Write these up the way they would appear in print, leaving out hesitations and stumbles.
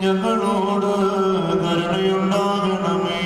ഞങ്ങളോട് കരുണയുണ്ടാകണമേ.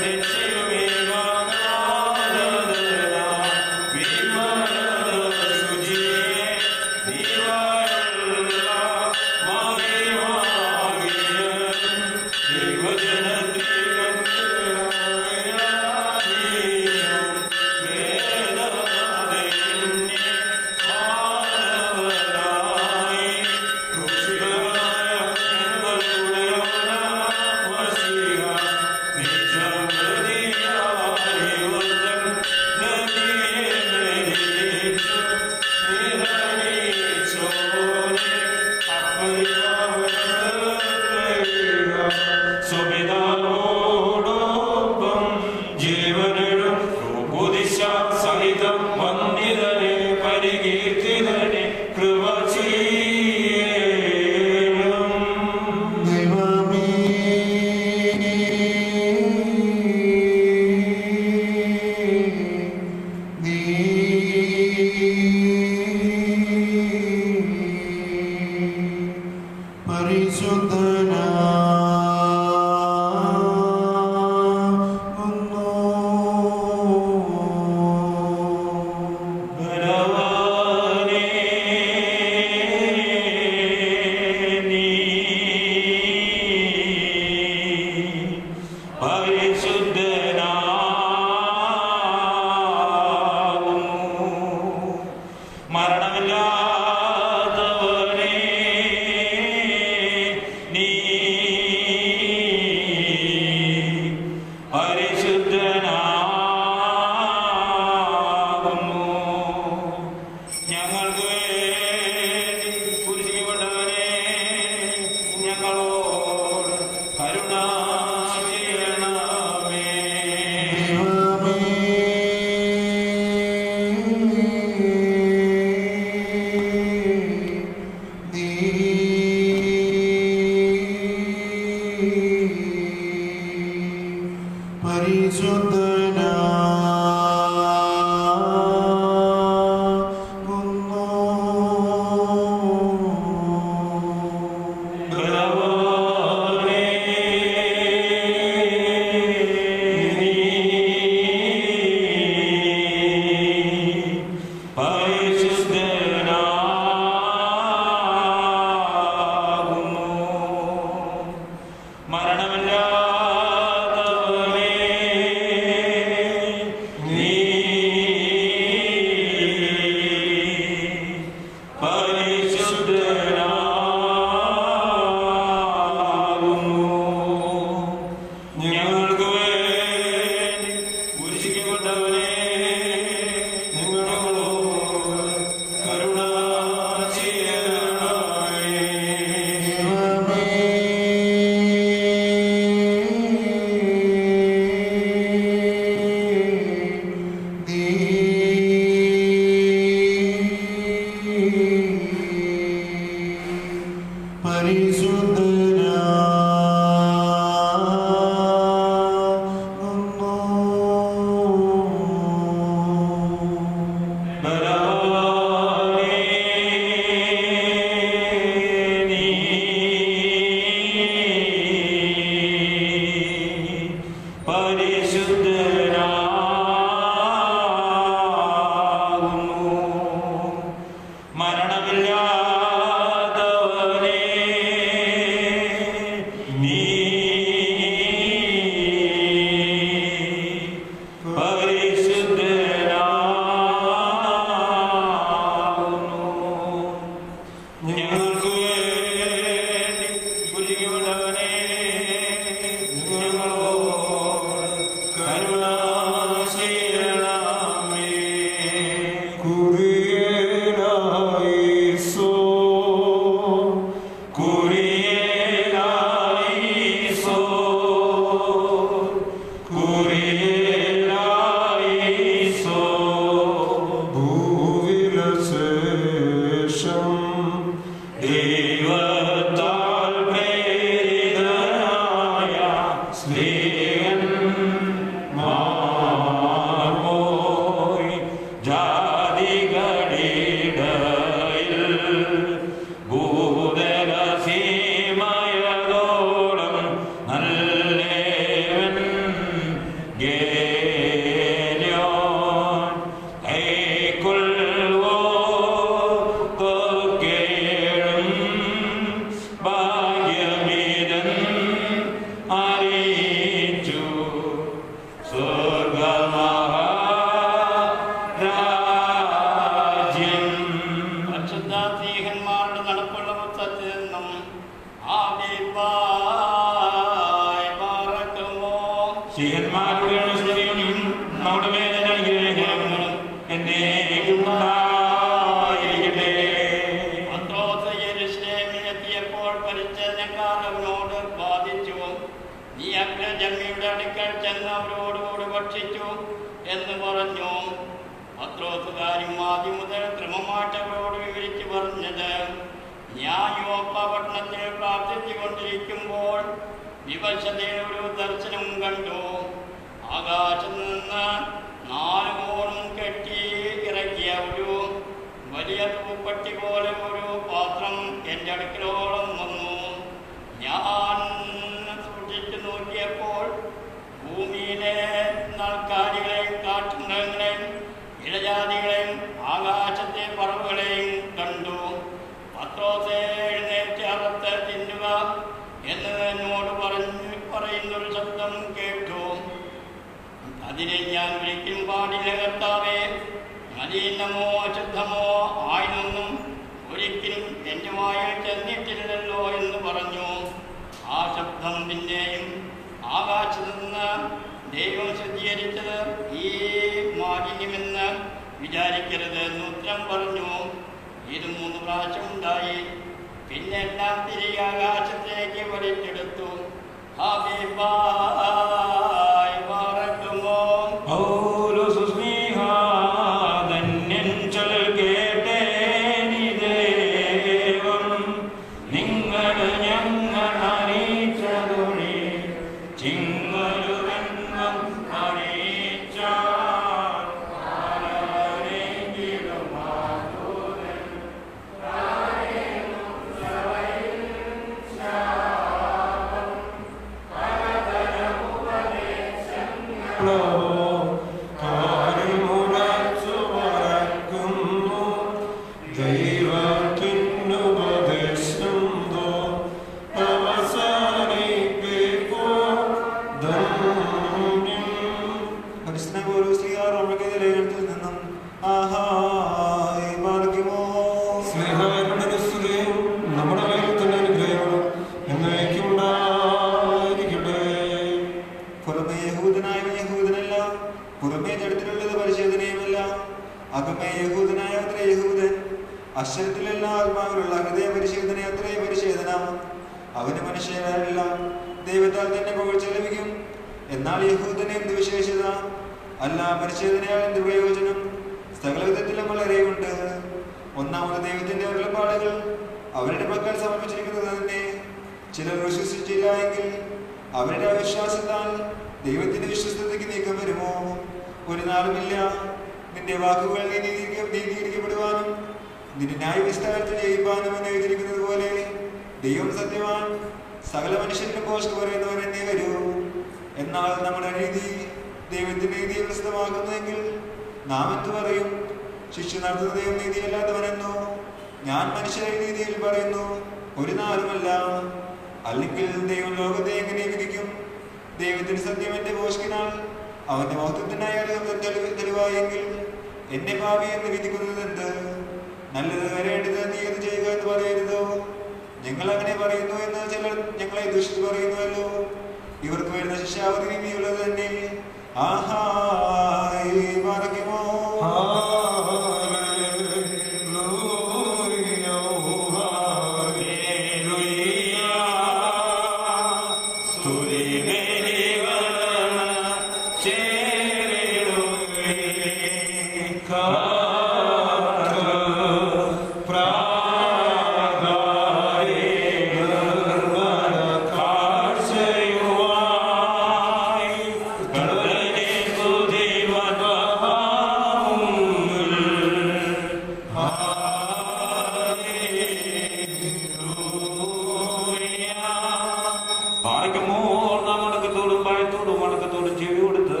ഭാഗ്യമോ നാം വണക്കത്തോടും ഭയത്തോടും വണക്കത്തോടും ചെവി കൊടുത്ത്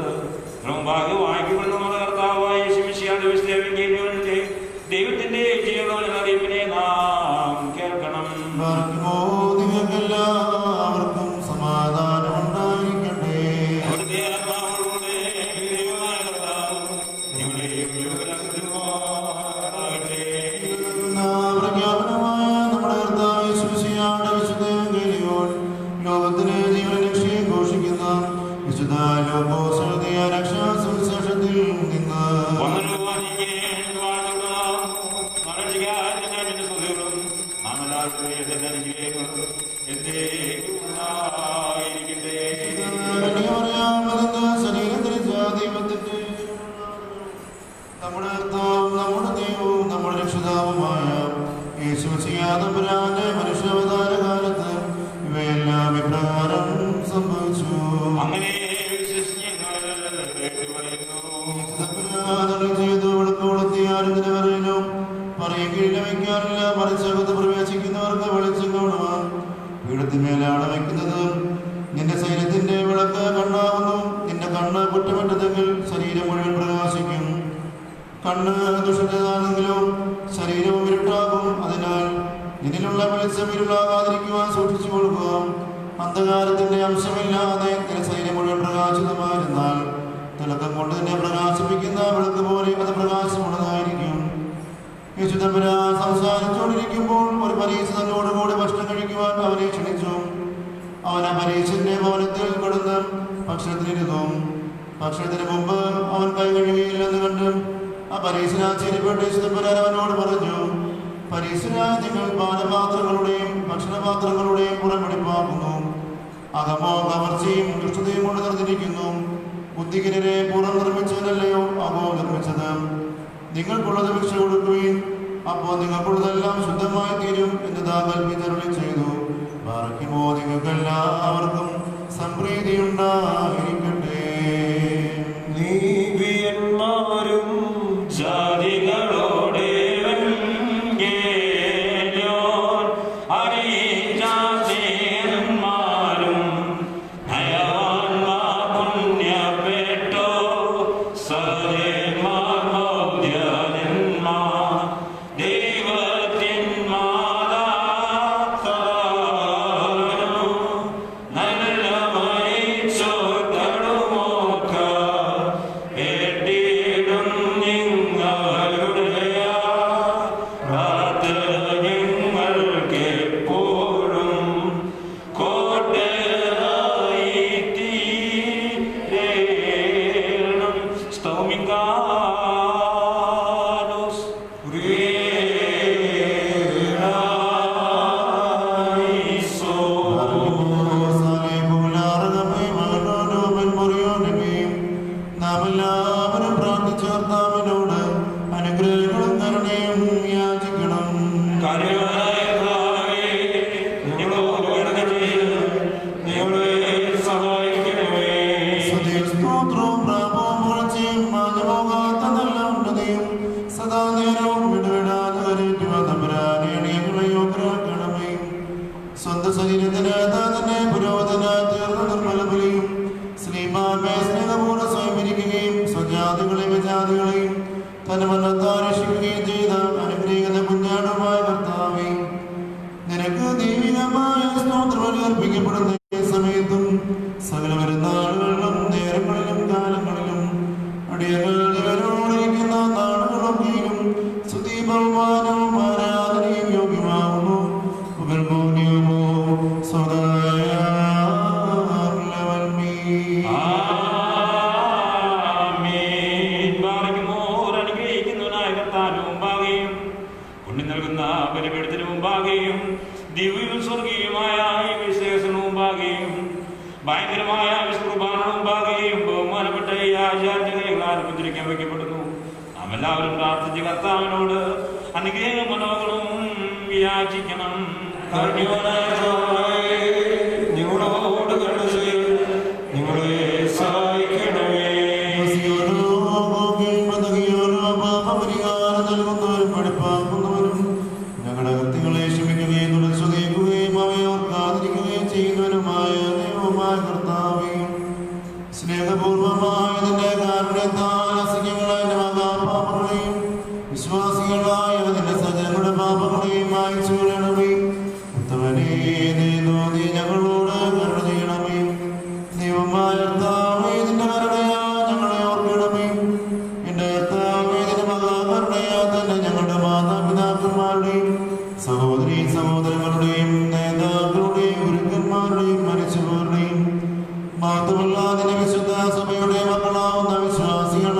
കണ്ണ് കുറ്റമറ്റതെങ്കിൽ ശരീരം മുഴുവൻ പ്രകാശിക്കും. കണ്ണ് ദുഷിച്ചതാണെങ്കിലും ശരീരവും ഇരുട്ടാകും. അതിനാൽ ഇതിലുള്ള വെളിച്ചം ഇരുളാകാതിരിക്കുവാൻ സൂക്ഷിച്ചു കൊടുക്കുക. അന്ധകാരത്തിന്റെ അംശമില്ലാതെ ശരീരം മുഴുവൻ പ്രകാശിതമായിരുന്നാൽ തിളക്കം കൊണ്ട് തന്നെ പ്രകാശിപ്പിക്കുന്ന വിളക്ക് പോലെ അത് പ്രകാശമുള്ളതായിരിക്കും. യേശുദമ്പരാ സംസാരിച്ചുകൊണ്ടിരിക്കുമ്പോൾ ഒരു പരീക്ഷ തന്നോടുകൂടി ഭക്ഷണം കഴിക്കുവാൻ അവനെ ക്ഷണിച്ചു. അവൻ ആ പരീക്ഷന്റെ ഭവനത്തിൽ കിടന്ന് ഭക്ഷണത്തിനിരുന്നു. ഭക്ഷണത്തിന് മുമ്പ് അവൻ കൈ കഴുകിയില്ലെന്ന് കണ്ട് ആ പരീക്ഷ ആശ്ചര്യപ്പെട്ട് യേശുദമ്പരാൻ അവനോട് പറഞ്ഞു, പരീക്ഷനായ നിങ്ങൾ പാനപാത്രങ്ങളുടെയും ഭക്ഷണപാത്രങ്ങളുടെയും പുറമെടുപ്പാക്കുന്നു. അകമോ കവർച്ചയും ദുഷ്ടതയും കൊണ്ട് നിറഞ്ഞിരിക്കുന്നു. ബുദ്ധിഹീനരെ പുറം നിർമ്മിച്ചവനല്ലയോ അകോ നിർമ്മിച്ചത്? നിങ്ങൾക്കുള്ളത് ഭിക്ഷ കൊടുക്കുകയും അപ്പോൾ നിങ്ങൾക്കുള്ളതെല്ലാം ശുദ്ധമായി തീരും എന്ന് താൻ കൽപ്പിച്ചരുളി ചെയ്തു. ബാറയ്ക്കുമോ നിങ്ങൾക്കെല്ലാവർക്കും സംപ്രീതിയുണ്ടായിരിക്കട്ടെ. നീതിയന്മാരും ജാതികളോടെ സ്വന്തം ശരീരത്തിന് തന്നെ പുരോഹിതനായി തീർന്ന നിർമ്മല ബലിയും ശ്രീമാന്റെ സ്നേഹപൂർവ്വം സ്വയംഭരിക്കുകയും സ്വജാതികളെയും വിജാതികളെയും തന്റെ മരണത്താരക്ഷിക്കുകയും ചെയ്ത അനുഗ്രഹീത കുഞ്ഞാടുമായ കർത്താവേ, നിനക്ക് ദൈവികമായ സ്തോത്രബലി അർപ്പിക്കപ്പെടുന്ന സമയത്തും സകല പെരുന്നാളുകളിലും നേരങ്ങളിലും കാലങ്ങളിലും അടിയങ്ങൾ ഇവരോടിരിക്കുന്ന നാളുകളൊക്കെയും സ്തുതി ബഹുമാനവും ആരാധനയും യോഗ്യമാകുന്നു. ബലിപീഠത്തിന് മുമ്പാകെയും ദിവ്യവും സ്വർഗീയമായ വിശേഷണവും മുമ്പാകെയും ഭയങ്കരമായ വിശ്വകുർബാന മുമ്പാകെയും ബഹുമാനപ്പെട്ട ഈ ആചാര്യങ്ങളെ ആരംഭിച്ചിരിക്കാൻ വയ്ക്കപ്പെടുന്നു. നാം എല്ലാവരും പ്രാർത്ഥിച്ച് കർത്താവിനോട് അനുഗ്രഹ മനോകളും യാചിക്കണം. നിങ്ങളോട് കരുണ ചെയ്ത് നിങ്ങളെ സഹായിക്കണമേ. പാപപരിഹാരം നൽകുന്നവരും പഠിപ്പാക്കുന്നവരും ഞങ്ങളുടെ കൃത്യങ്ങളെ ക്ഷമിക്കുകയും തുടർച്ചതീക്കുകയും അവയെ ഓർക്കാതിരിക്കുകയും ചെയ്യുന്നവരുമായ ദൈവമായ കർത്താവേ, സ്നേഹപൂർവമായ നിന്റെ കാരുണ്യത്താൽ അസംഖ്യങ്ങളായ മഹാപാപങ്ങളെയും വിശ്വാസികളായ നിന്റെ സജനങ്ങളുടെ പാപങ്ങളെയും മായ്ച്ചു കളയണമേ. ഉത്തമനേ, നീ ഞങ്ങളോട് കരുണ ചെയ്യണമേ. ദൈവമായ കർത്താവേ, നിന്റെ കരുണയാ ഞങ്ങളെ ഓർക്കണമേ. എന്റെ കർത്താവേ, നിന്റെ മഹാകരുണയാ തന്നെ ഞങ്ങളുടെ മാതാപിതാക്കന്മാരുടെയും സഹോദരീ സഹോദരങ്ങളുടെയും നേതാക്കളുടെയും ഗുരുക്കന്മാരുടെയും മരിച്ചവരുടെയും മാത്രമല്ല നിന്റെ വിശുദ്ധ സഭയുടെ മക്കളാവുന്ന വിശ്വാസികൾ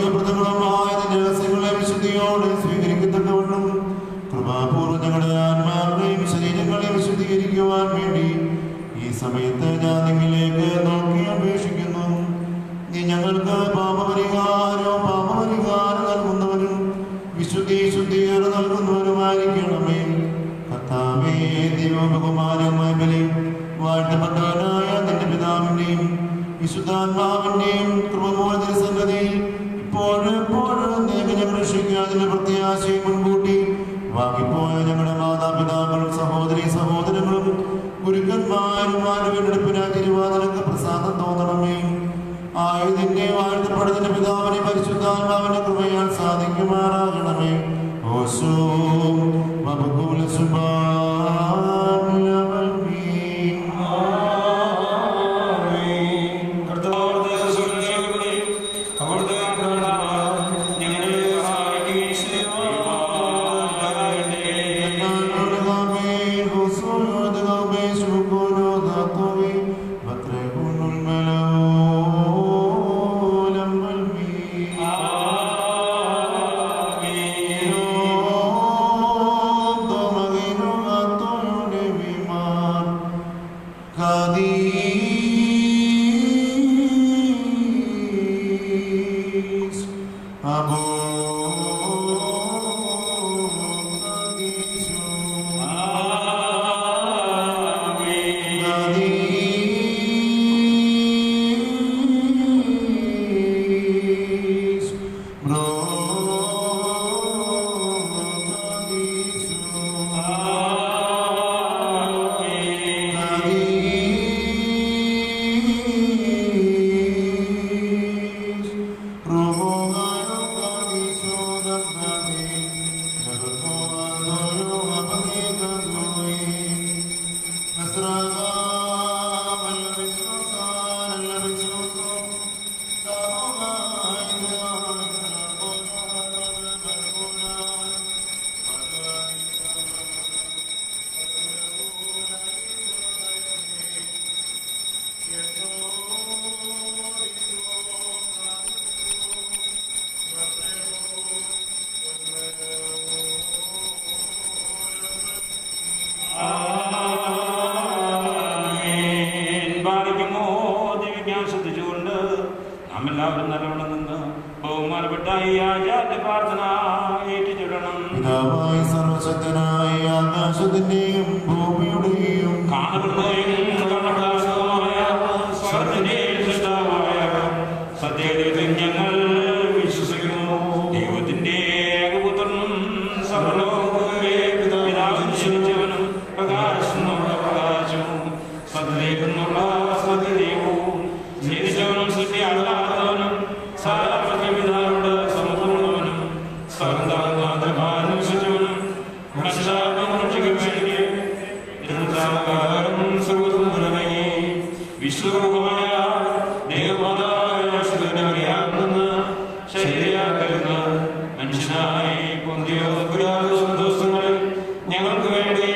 സുഖപ്രദങ്ങളുമായ രഹസ്യങ്ങളെ വിശുദ്ധിയോടെ സ്വീകരിക്കത്തക്കവണ്ണം കൃപാപൂർവ്വം ഞങ്ങളുടെ ആത്മാക്കളെയും ശരീരങ്ങളെ വിശുദ്ധീകരിക്കുവാൻ വേണ്ടി ഈ സമയത്ത് ഞാൻ നിങ്ങളിലേക്ക് നോക്കി അപേക്ഷിക്കുന്നു. നീ ഞങ്ങൾക്ക് പാപപരിഹാരം നൽകുന്നവരും ശുദ്ധീകരണം നൽകുന്നവരുമായിരിക്കണമേ. കർത്താവേ, ദൈവബഹുമാനമായ ബലി വാഴ്ത്തപ്പെട്ടവനായ നിന്റെ പിതാവിന്റെയും വിശുദ്ധാത്മാവിന്റെയും കൃപമോചന സംഗതിയിൽ ഇപ്പോഴും ഞങ്ങൾ രക്ഷിക്കാതിന്റെ പ്രത്യാശയും മുൻകൂട്ടി വാങ്ങിപ്പോയ ഞങ്ങളുടെ മാതാപിതാക്കളും സഹോദരങ്ങളും ഗുരുക്കന്മാരും വീണ്ടെടുപ്പിനായി തിരുവാതിരക്ക് പ്രസാദം തോന്നണമേ. ആയുധിന്റെ വാഴ്ത്തപ്പെടുന്ന പിതാവിനെ പരിശുദ്ധാത്മാവിന്റെ കൃപയാൽ സാധിക്കുമാറാകണമേ. ഓശോ മബകുല എല്ലാവരും നല്ലവണ്ണം നിന്ന് ബഹുമാനപ്പെട്ട ഈ ആചാര്യ പ്രാർത്ഥന ഏറ്റുചൊല്ലണം. പിതാവായ സർവശക്തനായ ആകാശത്തിന്റെയും ഭൂമിയുടെയും കാണപ്പെടുന്നവയും കാണപ്പെടാത്തതുമായ സർവ്വത്തിന്റെയും സൃഷ്ടാവായ സത്യദൈവത്തിൽ ഞങ്ങൾ വിശ്വസിക്കുന്നു. ദൈവത്തിന്റെ ഏകപുത്രനും സർവ്വലോകവുമേ പിതാവിനും ജനിച്ചവനും പ്രകാശത്തിനുള്ള പ്രകാശവും സത്യദൈവത്തിനുള്ള സത്യദൈവവും ജനിച്ചവനും സൃഷ്ടിയാകാത്തവനും സാരാപിതാവിനോട് സമത്വമുള്ളവനും സർവ്വതാത്മാവിനും വിശ്വസിച്ചവനും വിശ്വരൂപമായ ദേവമാതാവിനെ ശരീരയാക്കരുന്ന മനുഷ്യനായി ദിവസങ്ങളിൽ ഞങ്ങൾക്ക് വേണ്ടി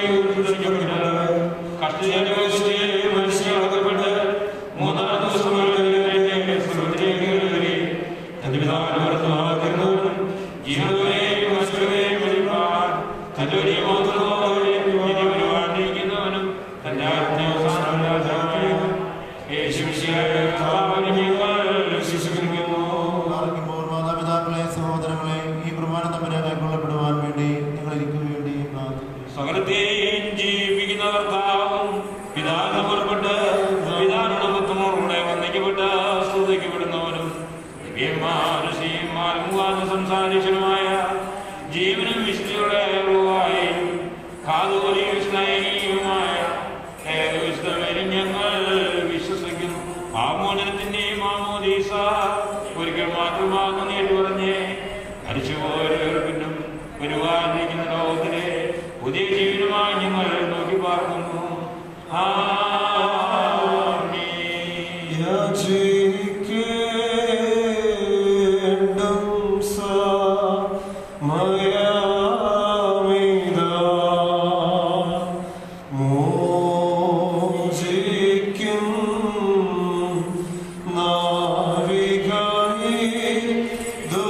കഷ്ടജനുഭവിച്ച് മനുഷ്യനാക്കപ്പെട്ട് മൂന്നാം ദിവസങ്ങളിൽ തന്റെ പിതാവിനെ വർത്തമാക്കുന്നവനും ജീവനെയും മനുഷ്യരെയും വെളിപ്പാൻ തന്റെ വലിയ മോഹനോടിരിക്കുന്നവനും തന്റെ മാതാപിതാക്കളെ സഹോദരങ്ങളെ ഈ പ്രമാണം തമ്മിൽ കൈക്കൊള്ളപ്പെടുവാൻ വേണ്ടി നിങ്ങൾ എനിക്ക് വേണ്ടി സകലത്തെയും ജീവിക്കുന്ന കർത്താവും പിതാവിന് പുറപ്പെട്ട് പിതാവിനുള്ള പുത്രനോടുകൂടെ വന്ദിക്കപ്പെട്ട് സ്തുതിക്കപ്പെടുന്നവനും ദിവ്യന്മാരും സംസാരിച്ചതുമായ ജീവനും വിശുദ്ധിയുടെ ഉറവായും കാതുകൊലിയും സ്നേഹിയുമായ ഏകവിശുദ്ധവരും ഞങ്ങൾ വിശ്വസിക്കുന്നു. ആമോചനത്തിന്റെയും ആമോദീസ ഒരിക്കൽ മാത്രമാകുന്ന എന്ന് പറഞ്ഞ് മരിച്ചുപോയവർക്കും വരുവാനിരിക്കുന്ന ലോകത്തിലെ പുതിയ ജീവനുമായി ഞങ്ങൾ നോക്കി പാർക്കുന്നു. The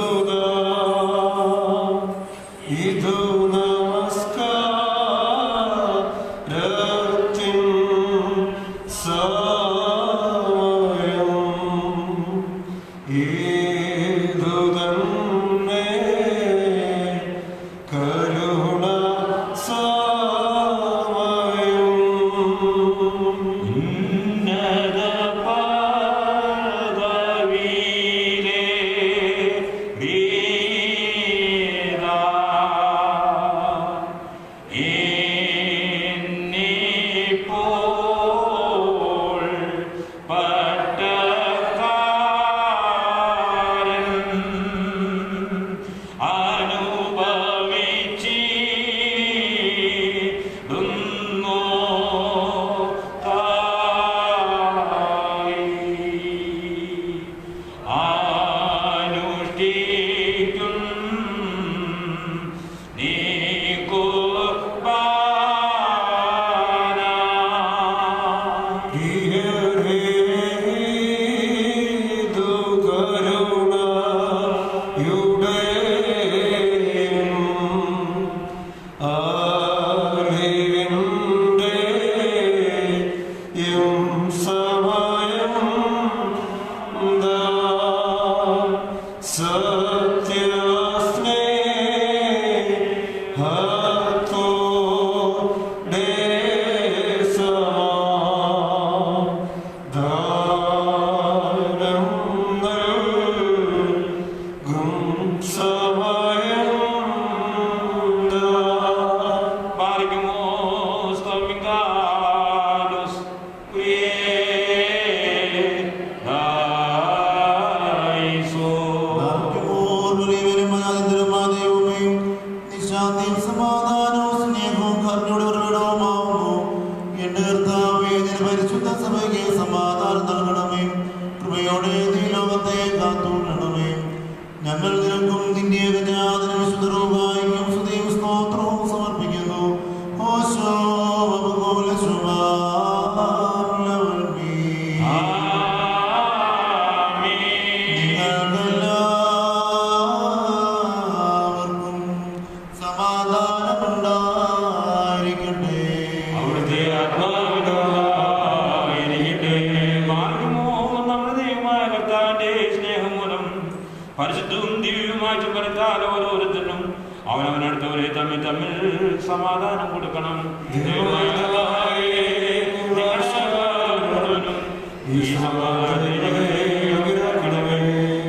സമാധാനം കൊടുക്കണം.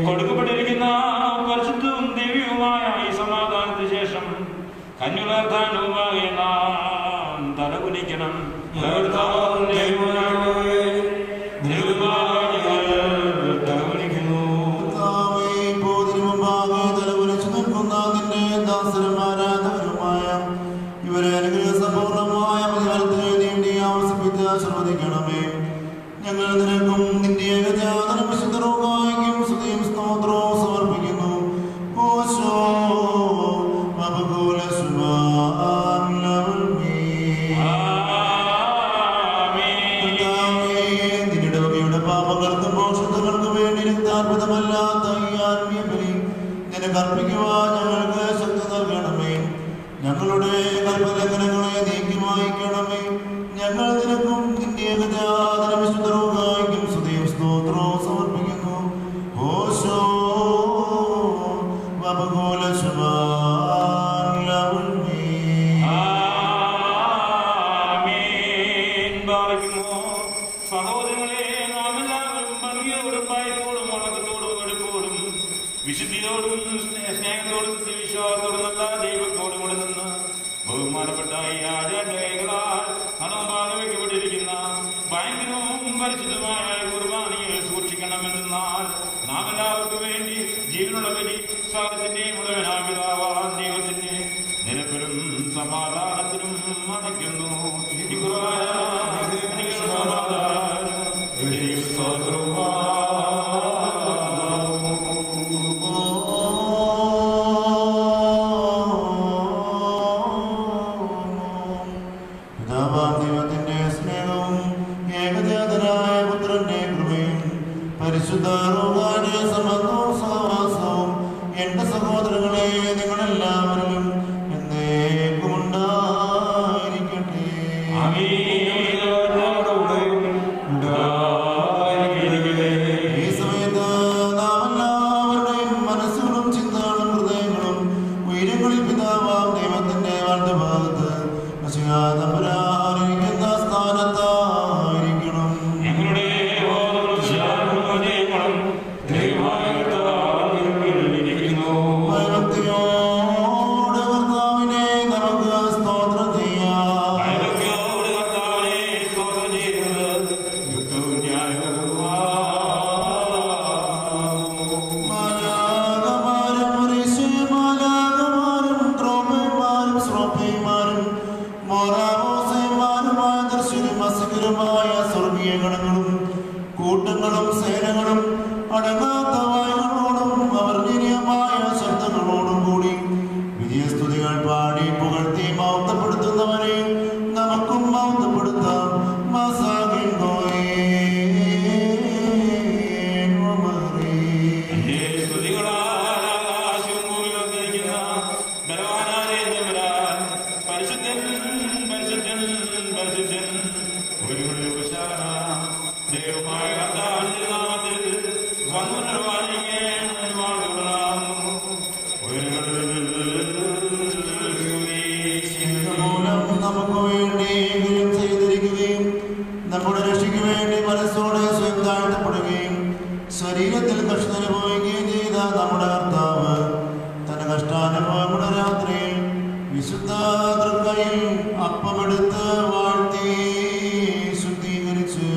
കൊടുക്കപ്പെട്ടിരിക്കുന്ന പരിശുദ്ധവും ദിവ്യവുമായ ഈ സമാധാനത്തിന് ശേഷം കന്യുകാർദ്ധാനവുമായി നാം തലകുനിക്കണം. ഞങ്ങൾ നിനക്കും നിന്റെ ഏകജാതനും വിശുദ്ധരൂപായിക്കും സ്തുതിയും സ്തോത്രവും സമർപ്പിക്കുന്നു. ഓശോ നിന്റെ പാപങ്ങൾക്കും മോക്ഷങ്ങൾക്കും വേണ്ടി രക്താർപ്പിതമല്ലാത്ത ഈ ആത്മീയ ബലി നിനക്ക് അർപ്പിക്കുവാൻ ഞങ്ങൾക്ക് ശക്തി നൽകണമേ. ഞങ്ങളുടെ കൽപ്പലംഘനങ്ങളെ നീക്കി മായ്ക്കണമേ. ഞങ്ങൾ നിനക്കും നിന്റെ ഏകജാതനും വിശുദ്ധരൂപായിക്കും സ്തുതിയും സ്തോത്രവും സമർപ്പിക്കുന്നു. ഓശോ സഹോദരങ്ങളെ, നാം എല്ലാവരും ഭംഗിയോടും ഭയത്തോടും വണക്കത്തോടും എടുപ്പോടും വിശുദ്ധിയോടും സ്നേഹത്തോടും വിശ്വാസത്തോടും നല്ല ദൈവത്തോടും കൂടെ നിന്ന് ബഹുമാനപ്പെട്ട ഈ ആചാര്യകളാൽ മനോഭാഗം വയ്ക്കപ്പെട്ടിരിക്കുന്ന ഭയങ്കരവും പരിശുദ്ധമായ കുർബാനയെ സൂക്ഷിക്കണമെന്നാൽ നാം എല്ലാവർക്കും വേണ്ടി ജീവനുള്ള ബലി സകലത്തിന്റെയും ഉടമനായ പിതാവാം ദൈവത്തിന്റെ നിരപ്പിലും സമാധാനത്തിനും അണയ്ക്കുന്നു. ദൈവത്തിന്റെ സ്നേഹവും ഏകജാതനായ പുത്രന്റെ കൃപയും പരിശുദ്ധ റൂഹാന്റെ സമത്വവും സഹവാസവും എന്റെ സഹോദരങ്ങളെ നിങ്ങളെല്ലാവരിലും എന്നേക്കും ഉണ്ടായിരിക്കട്ടെ. ഈ സമയത്ത് നാം എല്ലാവരുടെയും മനസ്സുകളും ചിന്തകളും ഹൃദയങ്ങളും ഉയരങ്ങളിൽ പിതാവാം ദൈവത്തിന്റെ വലതുഭാഗത്ത് തമ്പുരാനിരിക്കുന്ന സ്ഥാനത്തായിരിക്കണം. ഭയഭക്തിയോടെ കർത്താവിനെ നമുക്ക് സ്തോത്രം ചെയ്യാം. മാലാഖമാരും ഋഷിമാലാഖമാരും ദ്രോപന്മാരും ശ്രോപ്പന്മാരും മോറാമോസന്മാരുമായ ദർശനും അസുഖരുമായ സ്വർഗീയ ഗണങ്ങളും കൂട്ടങ്ങളും സേനകളും അടങ്ങാത്ത വായുകളോടും അവർണ്ണീയമായ ശബ്ദങ്ങളോടും കൂടി വിജയസ്തുതികൾ പാടി പുകഴ്ത്തി മൗത്തപ്പെടുത്തുന്നവരെ നമുക്കും മൗത്തപ്പെടുത്താം. ദൈവമായ കർത്താവിന്റെ നാമത്തിൽ വന്നു നിർവാചിക്കാൻ വിശുദ്ധ തൃക്കൈയിൽ അപ്പമെടുത്ത് വാഴ്ത്തി ശുദ്ധീകരിച്ച്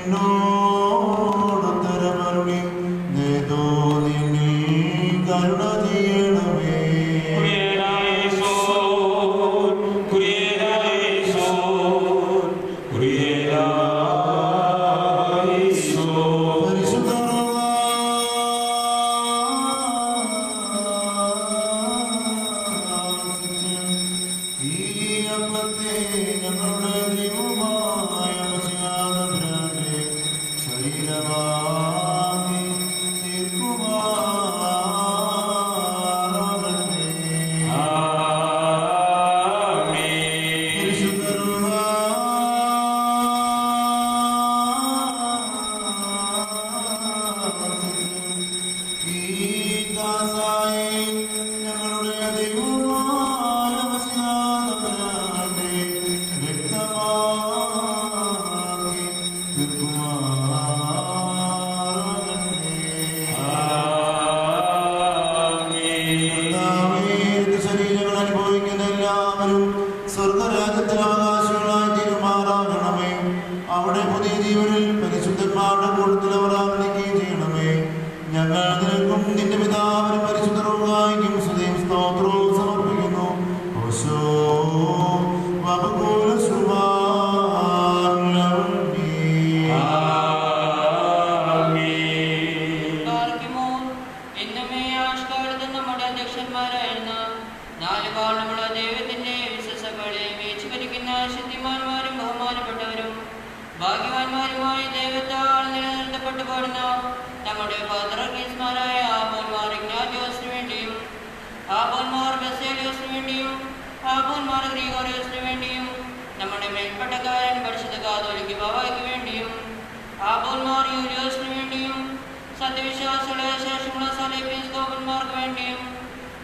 No. നീതിമാന്മാരും ബഹുമാനപ്പെട്ടവരും ഭാഗ്യവാന്മാരുമായി ദൈവത്താൽ നിലനിർത്തപ്പെട്ടു പോരുന്ന നമ്മുടെ പാത്രകീസ്മാരായ ആബോന്മാർ ഇഗ്നാത്യോസിനു വേണ്ടിയും ആബോന്മാർ ബസേലിയോസിനു വേണ്ടിയും ആബോന്മാർ ഗ്രിഗോറിയോസിനു വേണ്ടിയും നമ്മുടെ മേൽപ്പട്ടക്കാരൻ പരിശുദ്ധ കാതോലിക്ക് ബാബയ്ക്ക് വേണ്ടിയും ആബോന്മാർ യൂലിയോസിനു വേണ്ടിയും സത്യവിശ്വാസികളെ ശേഷമുള്ള സലേപ്പീസ്കോപ്പന്മാർക്ക് വേണ്ടിയും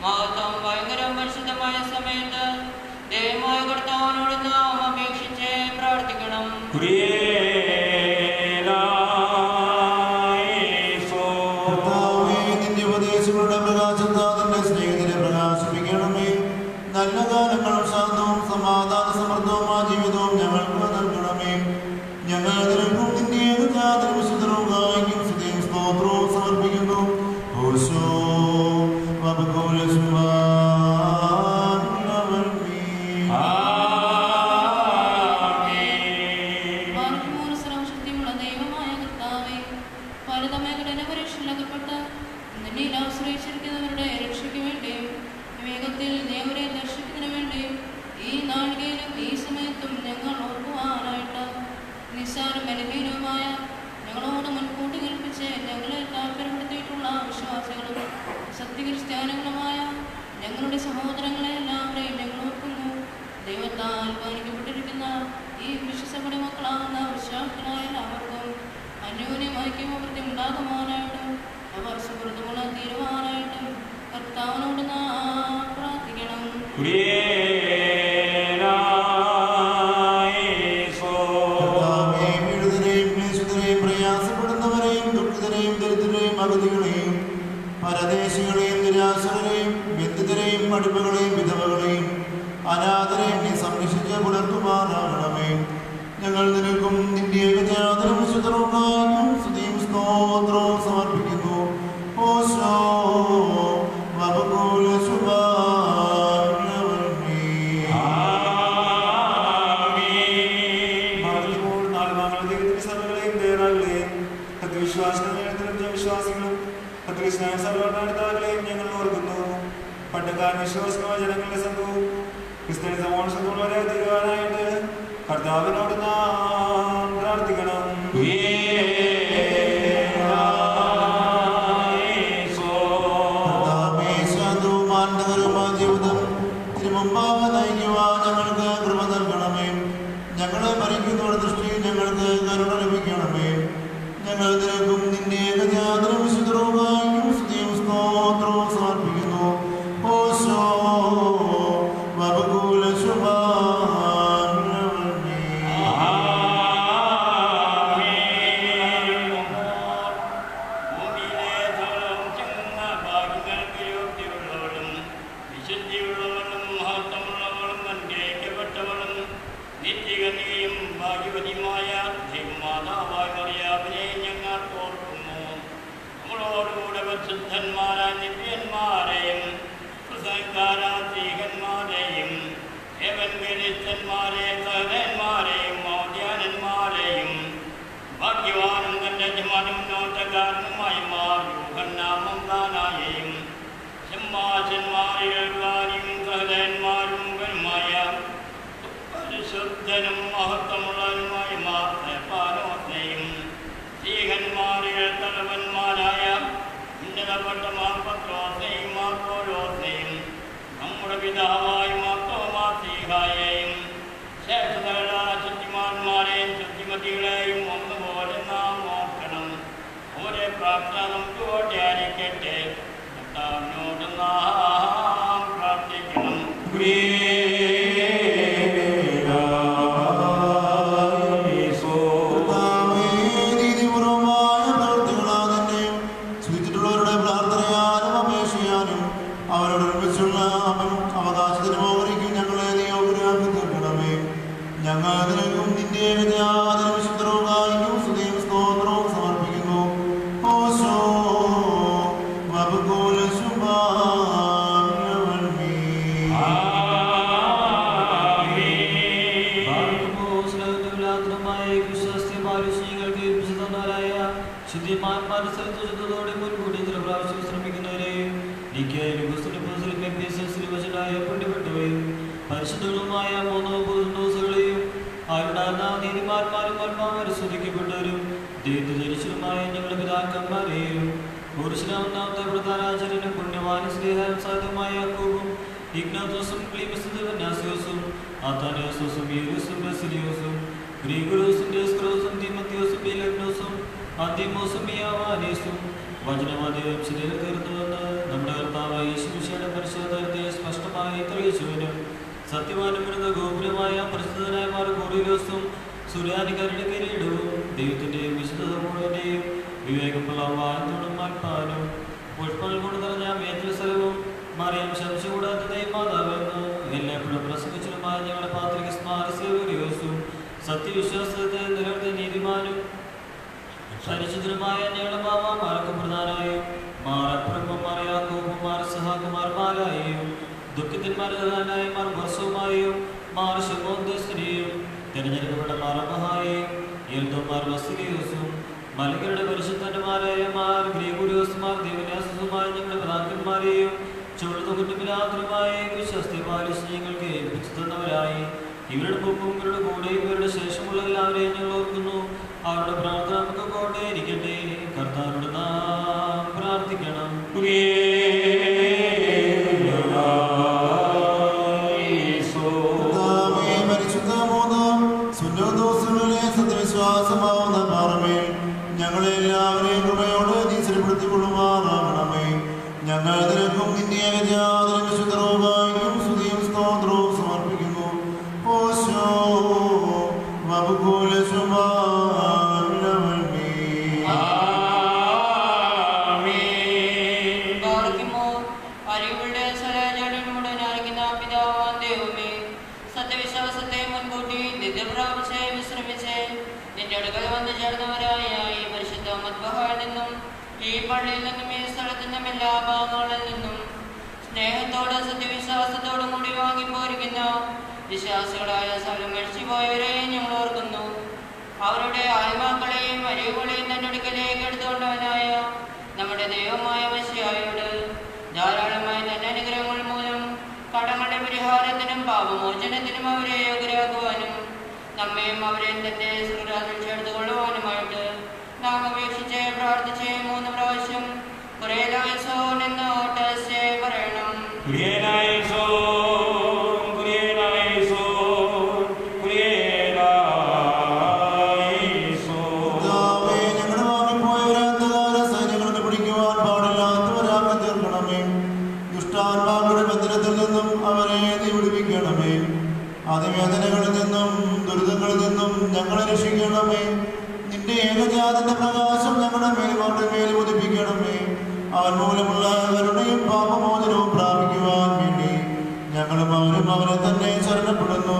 മഹത്വം ഭയങ്കരം പരിശുദ്ധമായ സമയത്ത് ദൈവമായ കർത്താവിനോട് നാം അപേക്ഷിച്ച് പ്രാർത്ഥിക്കണം. നിന്റെ ഉപദേശങ്ങളുടെ പ്രകാശത്താൽ നിന്റെ സ്നേഹിതരെ പ്രകാശിപ്പിക്കണമേ. നല്ല കാലങ്ങളും ശാന്തവും സമാധാന സമൃദ്ധവുമായ ജീവിതവും ഞങ്ങൾക്ക് നൽകണമേ. ഞങ്ങൾ നിനക്കും നിന്റെ ഏകജാതനും വിശുദ്ധവും ഗായിക്കും സ്തുതിയും സ്തോത്രവും സമർപ്പിക്കുന്നു. ഓശോ ആശ്രയിച്ചിരിക്കുന്നവരുടെ രക്ഷയ്ക്ക് വേണ്ടിയും വേഗത്തിൽ ദേവരെ ദർശിക്കുന്നതിന് വേണ്ടിയും ഈ നാഴികയിലും ഈ സമയത്തും ഞങ്ങൾ ഓർക്കുവാനായിട്ട് നിസ്സാരം ബലഹീനവുമായ ഞങ്ങളോട് മുൻകൂട്ടി കൽപ്പിച്ച് ഞങ്ങളെ താല്പര്യപ്പെടുത്തിയിട്ടുള്ള വിശ്വാസികളും സത്യക്രിസ്ത്യാനികളുമായ ഞങ്ങളുടെ സഹോദരങ്ങളെ എല്ലാവരെയും ഞങ്ങൾ ഓർക്കുന്നു. ദൈവത്താൽ പാലിക്കപ്പെട്ടിരിക്കുന്ന ഈ വിശ്വസപടി മക്കളാകുന്ന വിശ്വാസികളായ എല്ലാവർക്കും അന്യോന്യം ഐക്യമവൃത്തി ഉണ്ടാകുവാനായിട്ടും അവർ സുഹൃത്തുക്കളെ തീരുവാനായിട്ടും കർത്താവിനോട് നാം പ്രാർത്ഥിക്കണം. പ്രയാസപ്പെടുന്നവരെയും ദുഃഖിതരെയും ദരിദ്രരെയും അഗതികളെയും പരദേശികളെയും നിരാശരെയും വ്യക്തിതരെയും അടിമകളെയും വിധവകളെയും അനാഥരെയും നീ സംരക്ഷിച്ച് പുലർത്തുവാനാകണമേ. ഞങ്ങൾ നിനക്കും നിന്റെ ഏകജാതനും വിശുദ്ധവും സ്തുതിയും സ്തോത്രവും സമർപ്പിക്കുന്നു. ഓശോ വബകുല വിശ്വാസികളും സർവ്വതാരങ്ങളെയും ഞങ്ങൾ ഓർക്കുന്നു. പട്ടക്കാരൻ വിശ്വാസമായ ജനങ്ങളുടെ സംഘവും ക്രിസ്ത്യൻ സമൂഹങ്ങളെ തീരുവാനായിട്ട് കർത്താവിനോട് നാം പ്രാർത്ഥിക്കണം. ഞങ്ങൾക്ക് കൃപ നൽകണമേ. ഞങ്ങളെ ഭരിക്കുന്നവരുടെ ദൃഷ്ടിയിൽ ഞങ്ങൾക്ക് കരുണ ലഭിക്കണമേ. ഞങ്ങൾ നിനക്കും നിന്റെ ഏകജാതനും വിശുദ്ധവും സ്തുതിയും സ്തോത്രവും സമർപ്പിക്കുന്നു. ഓശോ വബകുല ഭാഗ്യവതിയുമായ ദൈവമാതാവായ മറിയാമിനെ ഞങ്ങൾ ഓർക്കുന്നു. നമ്മളോടുകൂടെ പരിശുദ്ധന്മാരായ നിത്യന്മാരെയും പ്രസംഗക്കാരാത്രീകന്മാരെയും ഏവൻഗലിസ്തന്മാരെ സഹനന്മാരെയും മൗദ്യാനന്മാരെയും ഭാഗ്യവാനും തന്റെ യജമാനും നോട്ടക്കാരനുമായ യൂഹന്നാമന്താനായെയും സിംഹാസന്മാരും സഹനന്മാരും വനുമായ പരിശുദ്ധനും മഹത്വമുള്ളവനുമായ മാർപ്പാനോത്തെയും സ്ത്രീഹന്മാരിൽ തലവന്മാരായ ഉന്നതപ്പെട്ട മാർപ്പത്രോത്തെയും മാർപ്പോലോത്തെയും നമ്മുടെ പിതാവായ മാർത്തോമാസീഹായെയും ശേഷതകളാ ശുദ്ധിമാന്മാരെയും ശുദ്ധിമതികളെയും ഒന്നുപോലെ നാം ഓർക്കണം. അവരെ പ്രാർത്ഥന നമുക്ക് ഓടിയായിരിക്കട്ടെ. കർത്താവിനോട് നാം പ്രാർത്ഥിക്കണം. അവകാശത്തിന് പോകരിക്കും ഞങ്ങളെ നിയോഗരാക്കി തീർക്കണമേ. ഞങ്ങൾ നിനക്കും നിന്റെ ഏകജാതനും വിശുദ്ധവും സ്തുതിയും സ്തോത്രവും സമർപ്പിക്കുന്നു. ഓശോ വബകുല ശുദ്ധിമാന്മാരുടെ സ്ഥലത്തോടെ മുൻകൂട്ടി ചില പ്രാവശ്യം ശ്രമിക്കുന്നവരെ പരിശുദ്ധങ്ങളുമായ 3 ദിവസങ്ങളെയും ആരുണ്ടായിരുന്ന നീതിമാന്മാരും ആത്മാവരും സ്തുതിക്കപ്പെട്ടവരും ദൈവത്തെ ധരിച്ചതുമായ ഞങ്ങളുടെ പിതാക്കന്മാരെയും പുരുഷനാമത്തെ പ്രധാനാചാര്യനും പുണ്യവാനും സ്നേഹം സാധ്യമായ യാക്കോബും ഇഗ്നാത്തോസും ക്ലീമസും വന്യാസിയോസും ആത്താനിയോസും യേരുസും ബസിലിയോസും ഗ്രീഗോസും ഡെസ്ക്രോസും തിമത്തിയോസും ബിലഗ്നോസും അന്തിമോസും യാവാനീസും വചനവാദിയും ശരിയിൽ തീർന്നുവെന്ന് നമ്മുടെ കർത്താവായ യേശുമിശിഹായുടെ പരിശോധനത്തെ സ്പഷ്ടമായി തെളിയിച്ചുവനും സത്യവാനും ഗോപുരമായ പ്രസിദ്ധനായ മാർ കോറിലോസും സുര്യാനിക്കാരുടെ കിരീടവും ദൈവത്തിൻ്റെയും വിശുദ്ധത മുഴുവനെയും വിവേകമുള്ള വായത്തോടും മാൽപ്പാനും പുഷ്പങ്ങൾ കൊണ്ട് നിറഞ്ഞ മേറ്റൽ സ്ഥലവും മറിയം ശംശ കൂടാത്ത ദൈവമാതാവെന്ന് എല്ലായ്പ്പോഴും പ്രസംഗിച്ചതുമായ ഞങ്ങളുടെ പാത്രിക സ്മാരസ്യോസും സത്യവിശ്വാസത്തെ നിലനിർത്തിയ നീതിമാനും പരിശുദ്ധനുമായ ഞങ്ങളുടെ മാമാർക്കും പ്രധാനായും മാറപ്പുറമ്മമാർ യാക്കോബുമാർ സഹാകുമാർമാരായും ദുഃഖിതന്മാരായ മാർ വർഷവുമായും മാർ ശമോദ്ദേശനെയും തിരഞ്ഞെടുക്കപ്പെട്ട മാറമഹായും എൽദോമാർ വസിലിയോസും മലകരുടെ പരിശുദ്ധന്മാരായ മാർ ഗ്രീഗോറിയോസുമാർ ദേവന്യാസുമായ ഞങ്ങളുടെ പിതാക്കന്മാരെയും ചുവടുതുകുറ്റമില്ലാത്തതുമായ വിശ്വസ്തെ പാലിച്ച് ഞങ്ങൾക്ക് ഏൽപ്പിച്ചു തന്നവരായി ഇവരുടെ മുമ്പും ഇവരുടെ കൂടെയും ഇവരുടെ ശേഷമുള്ള എല്ലാവരെയും ഞങ്ങൾ ഓർക്കുന്നു. അവരുടെ പ്രാർത്ഥന നമുക്ക് കൊണ്ടേയിരിക്കട്ടെ. കർത്താവിനോട് നാം പ്രാർത്ഥിക്കണം. സത്യവിശ്വാസമാവുന്ന പാറമേൽ ഞങ്ങളെ എല്ലാവരെയും കൃപയോട് നീ സ്ഥിരപ്പെടുത്തിക്കൊള്ളുമാറാകണമേ. ഞങ്ങൾ നിനക്കും നിന്റെ ഏകജാതനും വിശുദ്ധവുമായും സ്തുതിയും സ്തോത്രവും സമർപ്പിക്കുന്നു. ഓശോ സത്യവിശ്വാസത്തെ മുൻകൂട്ടി നിത്യപ്രാപിച്ച് വിശ്രമിച്ച് നിന്റെ അടുക്കൽ വന്നു ചേർന്നവരായ ഈ പരിശുദ്ധ മദ്ബഹായിൽ നിന്നും ഈ പള്ളിയിൽ നിന്നും ഈ സ്ഥലത്തു നിന്നും എല്ലാ ഭാഗങ്ങളിൽ നിന്നും സ്നേഹത്തോടെ സത്യവിശ്വാസത്തോടും കൂടി വാങ്ങിപ്പോരിക്കുന്ന വിശ്വാസികളായ സ്ഥലം മരിച്ചുപോയവരെ ഞങ്ങൾ ഓർക്കുന്നു. അവരുടെ ആത്മാക്കളെയും അരിവുകളെയും തന്റെ അടുക്കലേക്ക് എടുത്തുകൊണ്ടവനായ നമ്മുടെ ദൈവമായ മെസ്സിഹായോട് ധാരാളമായ തന്നെ അനുഗ്രഹങ്ങൾ മൂലം കടങ്ങളുടെ പരിഹാരത്തിനും പാപമോചനത്തിനും അവരെ യോഗ്യരാക്കുവാനും നമ്മയും അവരെയും തന്റെ സുഹൃത്തിൽ ചേർത്തുകൊള്ളുവാനുമായിട്ട് നാം അപേക്ഷിച്ച് പ്രാർത്ഥിച്ച് 3 പ്രാവശ്യം കുറിയേലായിസോൻ എന്ന് ഓട്ടേ പറയണം. അതിവേദനകളിൽ നിന്നും ദുരിതങ്ങളിൽ നിന്നും ഞങ്ങളെ രക്ഷിക്കണമേ. നിന്റെ ഏകജാതന്റെ പ്രകാശം ഞങ്ങളുടെ മേൽമാരുടെ മേൽ ഉദിപ്പിക്കണമേ. അവൻ മൂലമുള്ള കരുണയും പാപമോചനവും പ്രാപിക്കുവാൻ വേണ്ടി ഞങ്ങളും അവരും അവനെ തന്നെ ശരണപ്പെടുന്നു.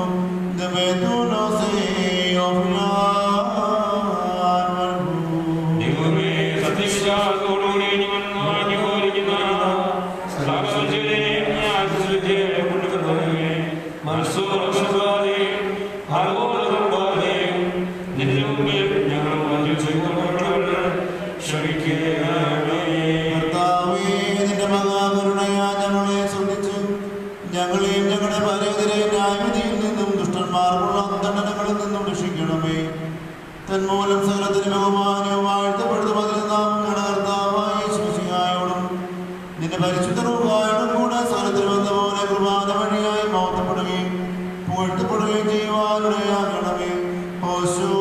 ഞങ്ങളെയും ഞങ്ങളുടെ പരേതരെ ന്യായവിധിയിൽ നിന്നും ദുഷ്ടന്മാർക്കുള്ള ദണ്ഡനങ്ങളിൽ നിന്നും രക്ഷിക്കണമേ. തന്മൂലം സകലത്തിന് ബഹുമാനവും വാഴ്ത്തപ്പെടുത്തും. അതിൽ നാം കർത്താവായ യേശുമിശിഹായോടും നിന്റെ പരിശുദ്ധ റൂഹായോടും കൂടെ സ്ഥലത്തിൽ വന്ന പോലെ കുർബാന വഴിയായി മഹത്വപ്പെടുകയും പുകഴ്ത്തപ്പെടുകയും ചെയ്യുവാനിടയാകണമേ. ഓശോ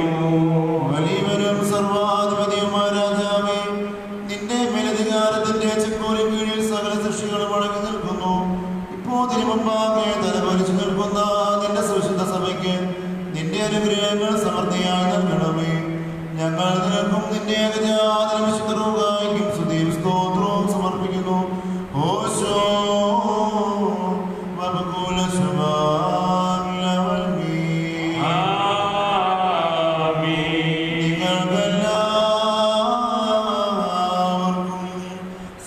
ും നിന്റെ ഏകജാതനും വിശുദ്ധറുകായിക്കും സ്തുതിയും സ്തോത്രവും സമർപ്പിക്കുന്നു. ഓശോ വബകുല ശബാൻ ലവൽമീ. നിങ്ങൾക്കെല്ലാവർക്കും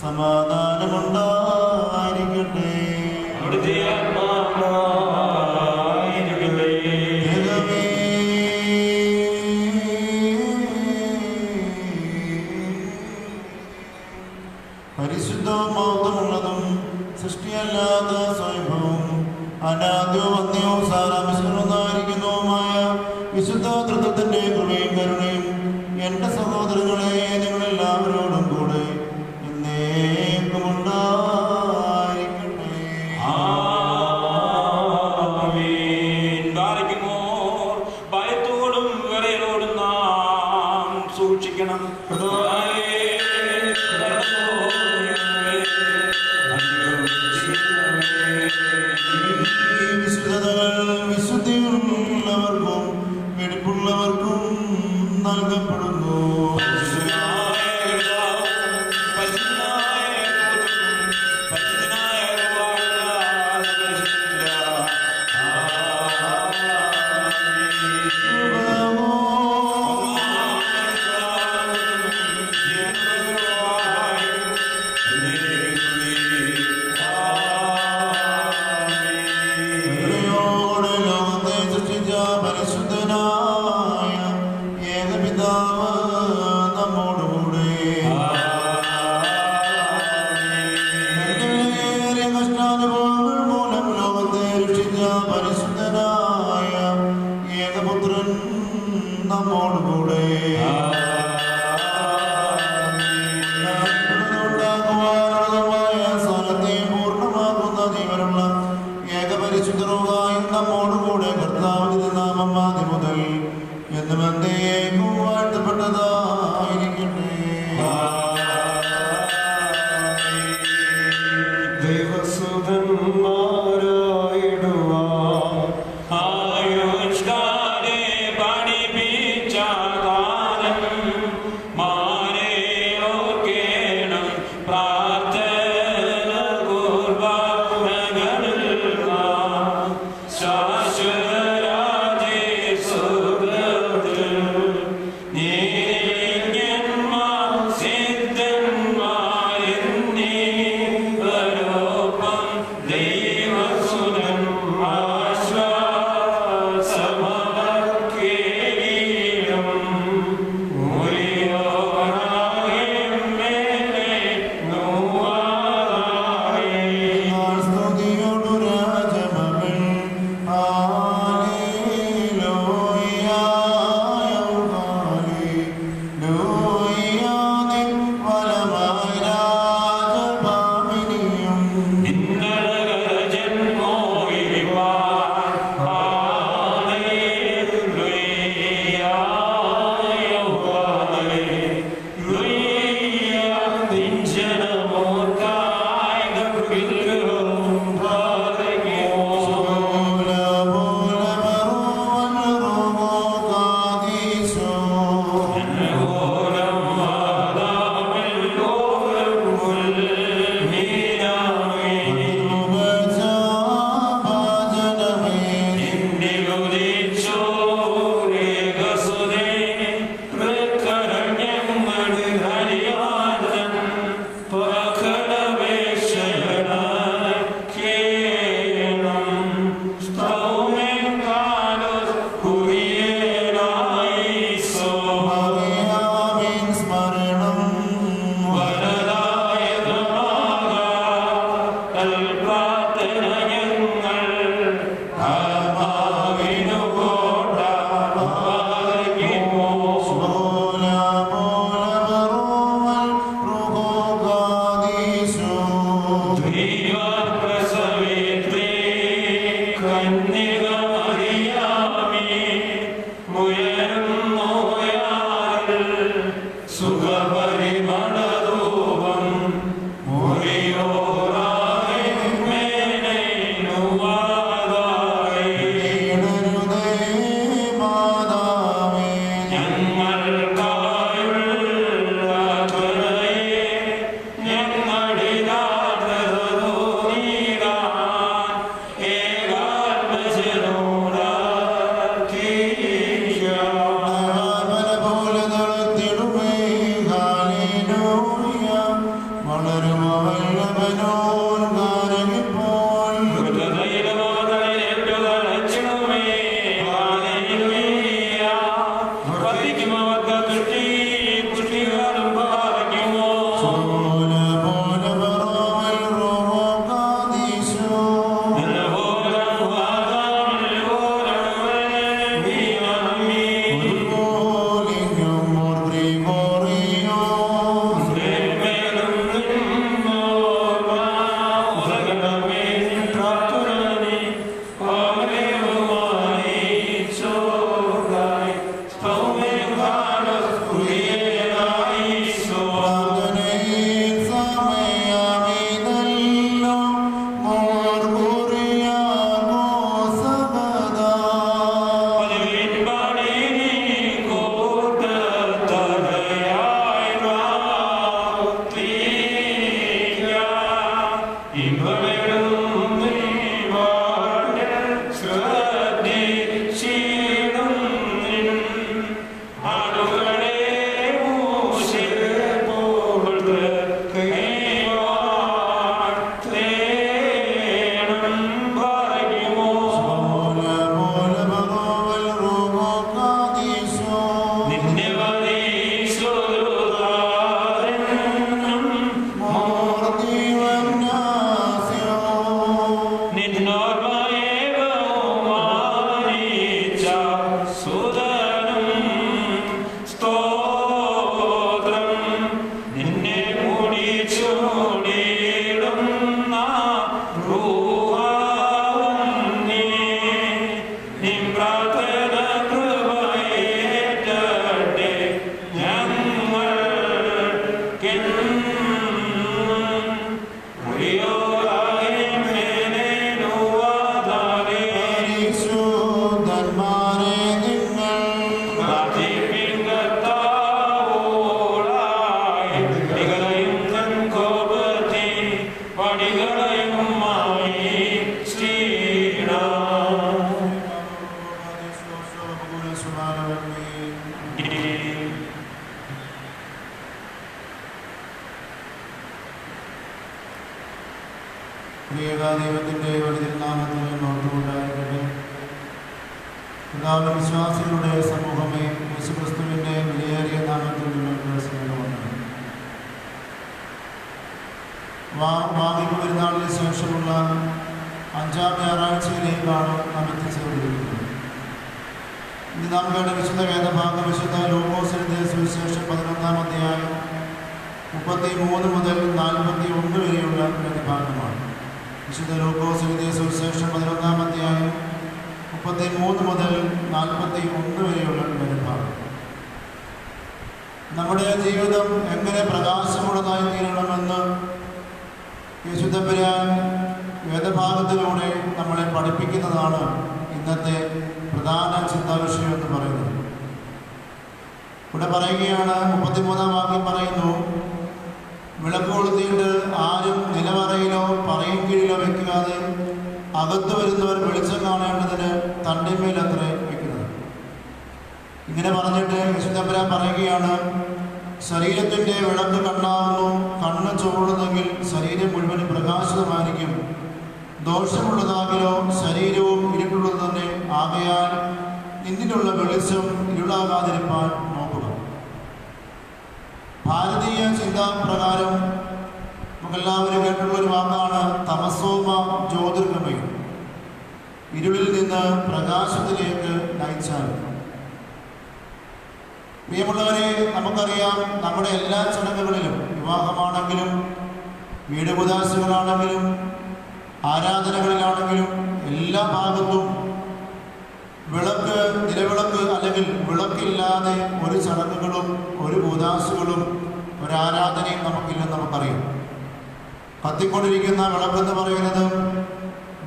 സമാധാനമുണ്ടായിരിക്കട്ടെ. പരിശുദ്ധവും മഹത്വമുള്ളതും സൃഷ്ടിയല്ലാത്ത സ്വയംഭവും അനാദ്യവും അന്ത്യവും സാരാംശങ്ങളൊന്നായിരിക്കുന്നതുമായ വിശുദ്ധ തൃത്വത്തിന്റെ കൃപയും കരുണയും എന്റെ സഹോദരങ്ങളെ നിങ്ങളെല്ലാവരോടും കൂടെ എന്നേക്കും ഉണ്ടായിരിക്കട്ടെ. ഭയത്തോടും വിറയലോടും നാം സൂക്ഷിക്കണം. വിശുദ്ധിയുള്ളവർക്കും വെടിപ്പുള്ളവർക്കും നൽകപ്പെടുന്നു. പരിശുദ്ധനായ ഏകപിതാവ് നമ്മോടുകൂടെ. ഏറിയ കഷ്ടാനുഭവങ്ങൾ മൂലം ലോകത്തെ രക്ഷിച്ച പരിശുദ്ധനായ ഏകപുത്രൻ നമ്മോടുകൂടെ. ഉണ്ടാക്കുവാനുള്ളതുമായ സ്ഥലത്തെ പൂർണ്ണമാക്കുന്ന ജീവനുള്ള ഏകപരിശുദ്ധരുമായും നമ്മോടുകൂടെ കർത്താവിന്റെ നാമം ആദ്യം മുതൽ എന്നും എന്നേക്കും വാഴ്ത്തപ്പെട്ടത് ദൈവത്തിൻ്റെ വലിയ നാമത്തിൽ നോക്കുകൊണ്ടായിരിക്കട്ടെ. പിതാവ് വിശ്വാസികളുടെ സമൂഹമേ, യേശുക്രിസ്തുവിൻ്റെ വിലയേറിയ നാമത്തിൽ നിങ്ങൾക്ക് സ്നേഹമുണ്ട്. വാങ്ങിപ്പ് പെരുന്നാളിന് ശേഷമുള്ള 5-ാം ഞായറാഴ്ചയിലേക്കാണ് നാം എത്തിച്ചേർന്നിരിക്കുന്നത്. ഇന്ന് നാം കേട്ട വിശുദ്ധ വേദഭാഗം വിശുദ്ധ ലൂക്കോസിന്റെ സുവിശേഷം 11-ാം അധ്യായം 33 മുതൽ 41 വരെയുള്ള വേദഭാഗമാണ്. വിശുദ്ധ ലൂക്കോസിന്റെ സുവിശേഷം 11-ാം അധ്യായം 33 മുതൽ 41 വരെയുള്ള വേദഭാഗം. നമ്മുടെ ജീവിതം എങ്ങനെ പ്രകാശമുള്ളതായി തീരണമെന്ന് യേശുദമ്പുരാൻ വേദഭാഗത്തിലൂടെ നമ്മളെ പഠിപ്പിക്കുന്നതാണ് ഇന്നത്തെ പ്രധാന ചിന്താവിഷയം എന്ന് പറയുന്നത്. ഇവിടെ പറയുകയാണ്, 33-ാം വാക്യം പറയുന്നു, വിളക്ക് കൊളുത്തിയിട്ട് ആരും നിലവറയിലോ പറയും കീഴിലോ വെക്കാതെ അകത്ത് വരുന്നവർ വെളിച്ചം കാണേണ്ടതിന് തണ്ടിന്മേലത്രേ വെക്കുന്നത്. ഇങ്ങനെ പറഞ്ഞിട്ട് യേശുദമ്പുരാൻ പറയുകയാണ്, ശരീരത്തിൻ്റെ വിളക്ക് കണ്ണാവുന്നു. കണ്ണ് ചുവടുന്നെങ്കിൽ ശരീരം മുഴുവൻ പ്രകാശിതമായിരിക്കും. ദോഷമുള്ളതാകിലോ ശരീരവും ഇരുട്ടുള്ളത് തന്നെ. ആകയാൽ നിന്നിലുള്ള വെളിച്ചം ഇരുളാകാതിരിപ്പാൻ നോക്കുക. ഭാരതീയ ചിന്താപ്രകാരം നമുക്കെല്ലാവരും കേട്ടുള്ളൊരു വാക്കാണ് തമസോമ ജ്യോതിർഗമയം. ഇരുളിൽ നിന്ന് പ്രകാശത്തിലേക്ക് നയിച്ചാൽ. പ്രിയമുള്ളവരെ, നമുക്കറിയാം, നമ്മുടെ എല്ലാ ചടങ്ങുകളിലും, വിവാഹമാണെങ്കിലും വീട് ഉദാശകളാണെങ്കിലും ആരാധനകളിലാണെങ്കിലും എല്ലാ ഭാഗത്തും വിളക്ക്, നിലവിളക്ക് അല്ലെങ്കിൽ വിളക്കില്ലാതെ ഒരു ചടങ്ങുകളും ഒരു ഉദാശകളും ഒരാരാധനയും നമുക്കില്ലെന്ന് നമുക്കറിയാം. കത്തിക്കൊണ്ടിരിക്കുന്ന വിളക്കെന്ന് പറയുന്നത്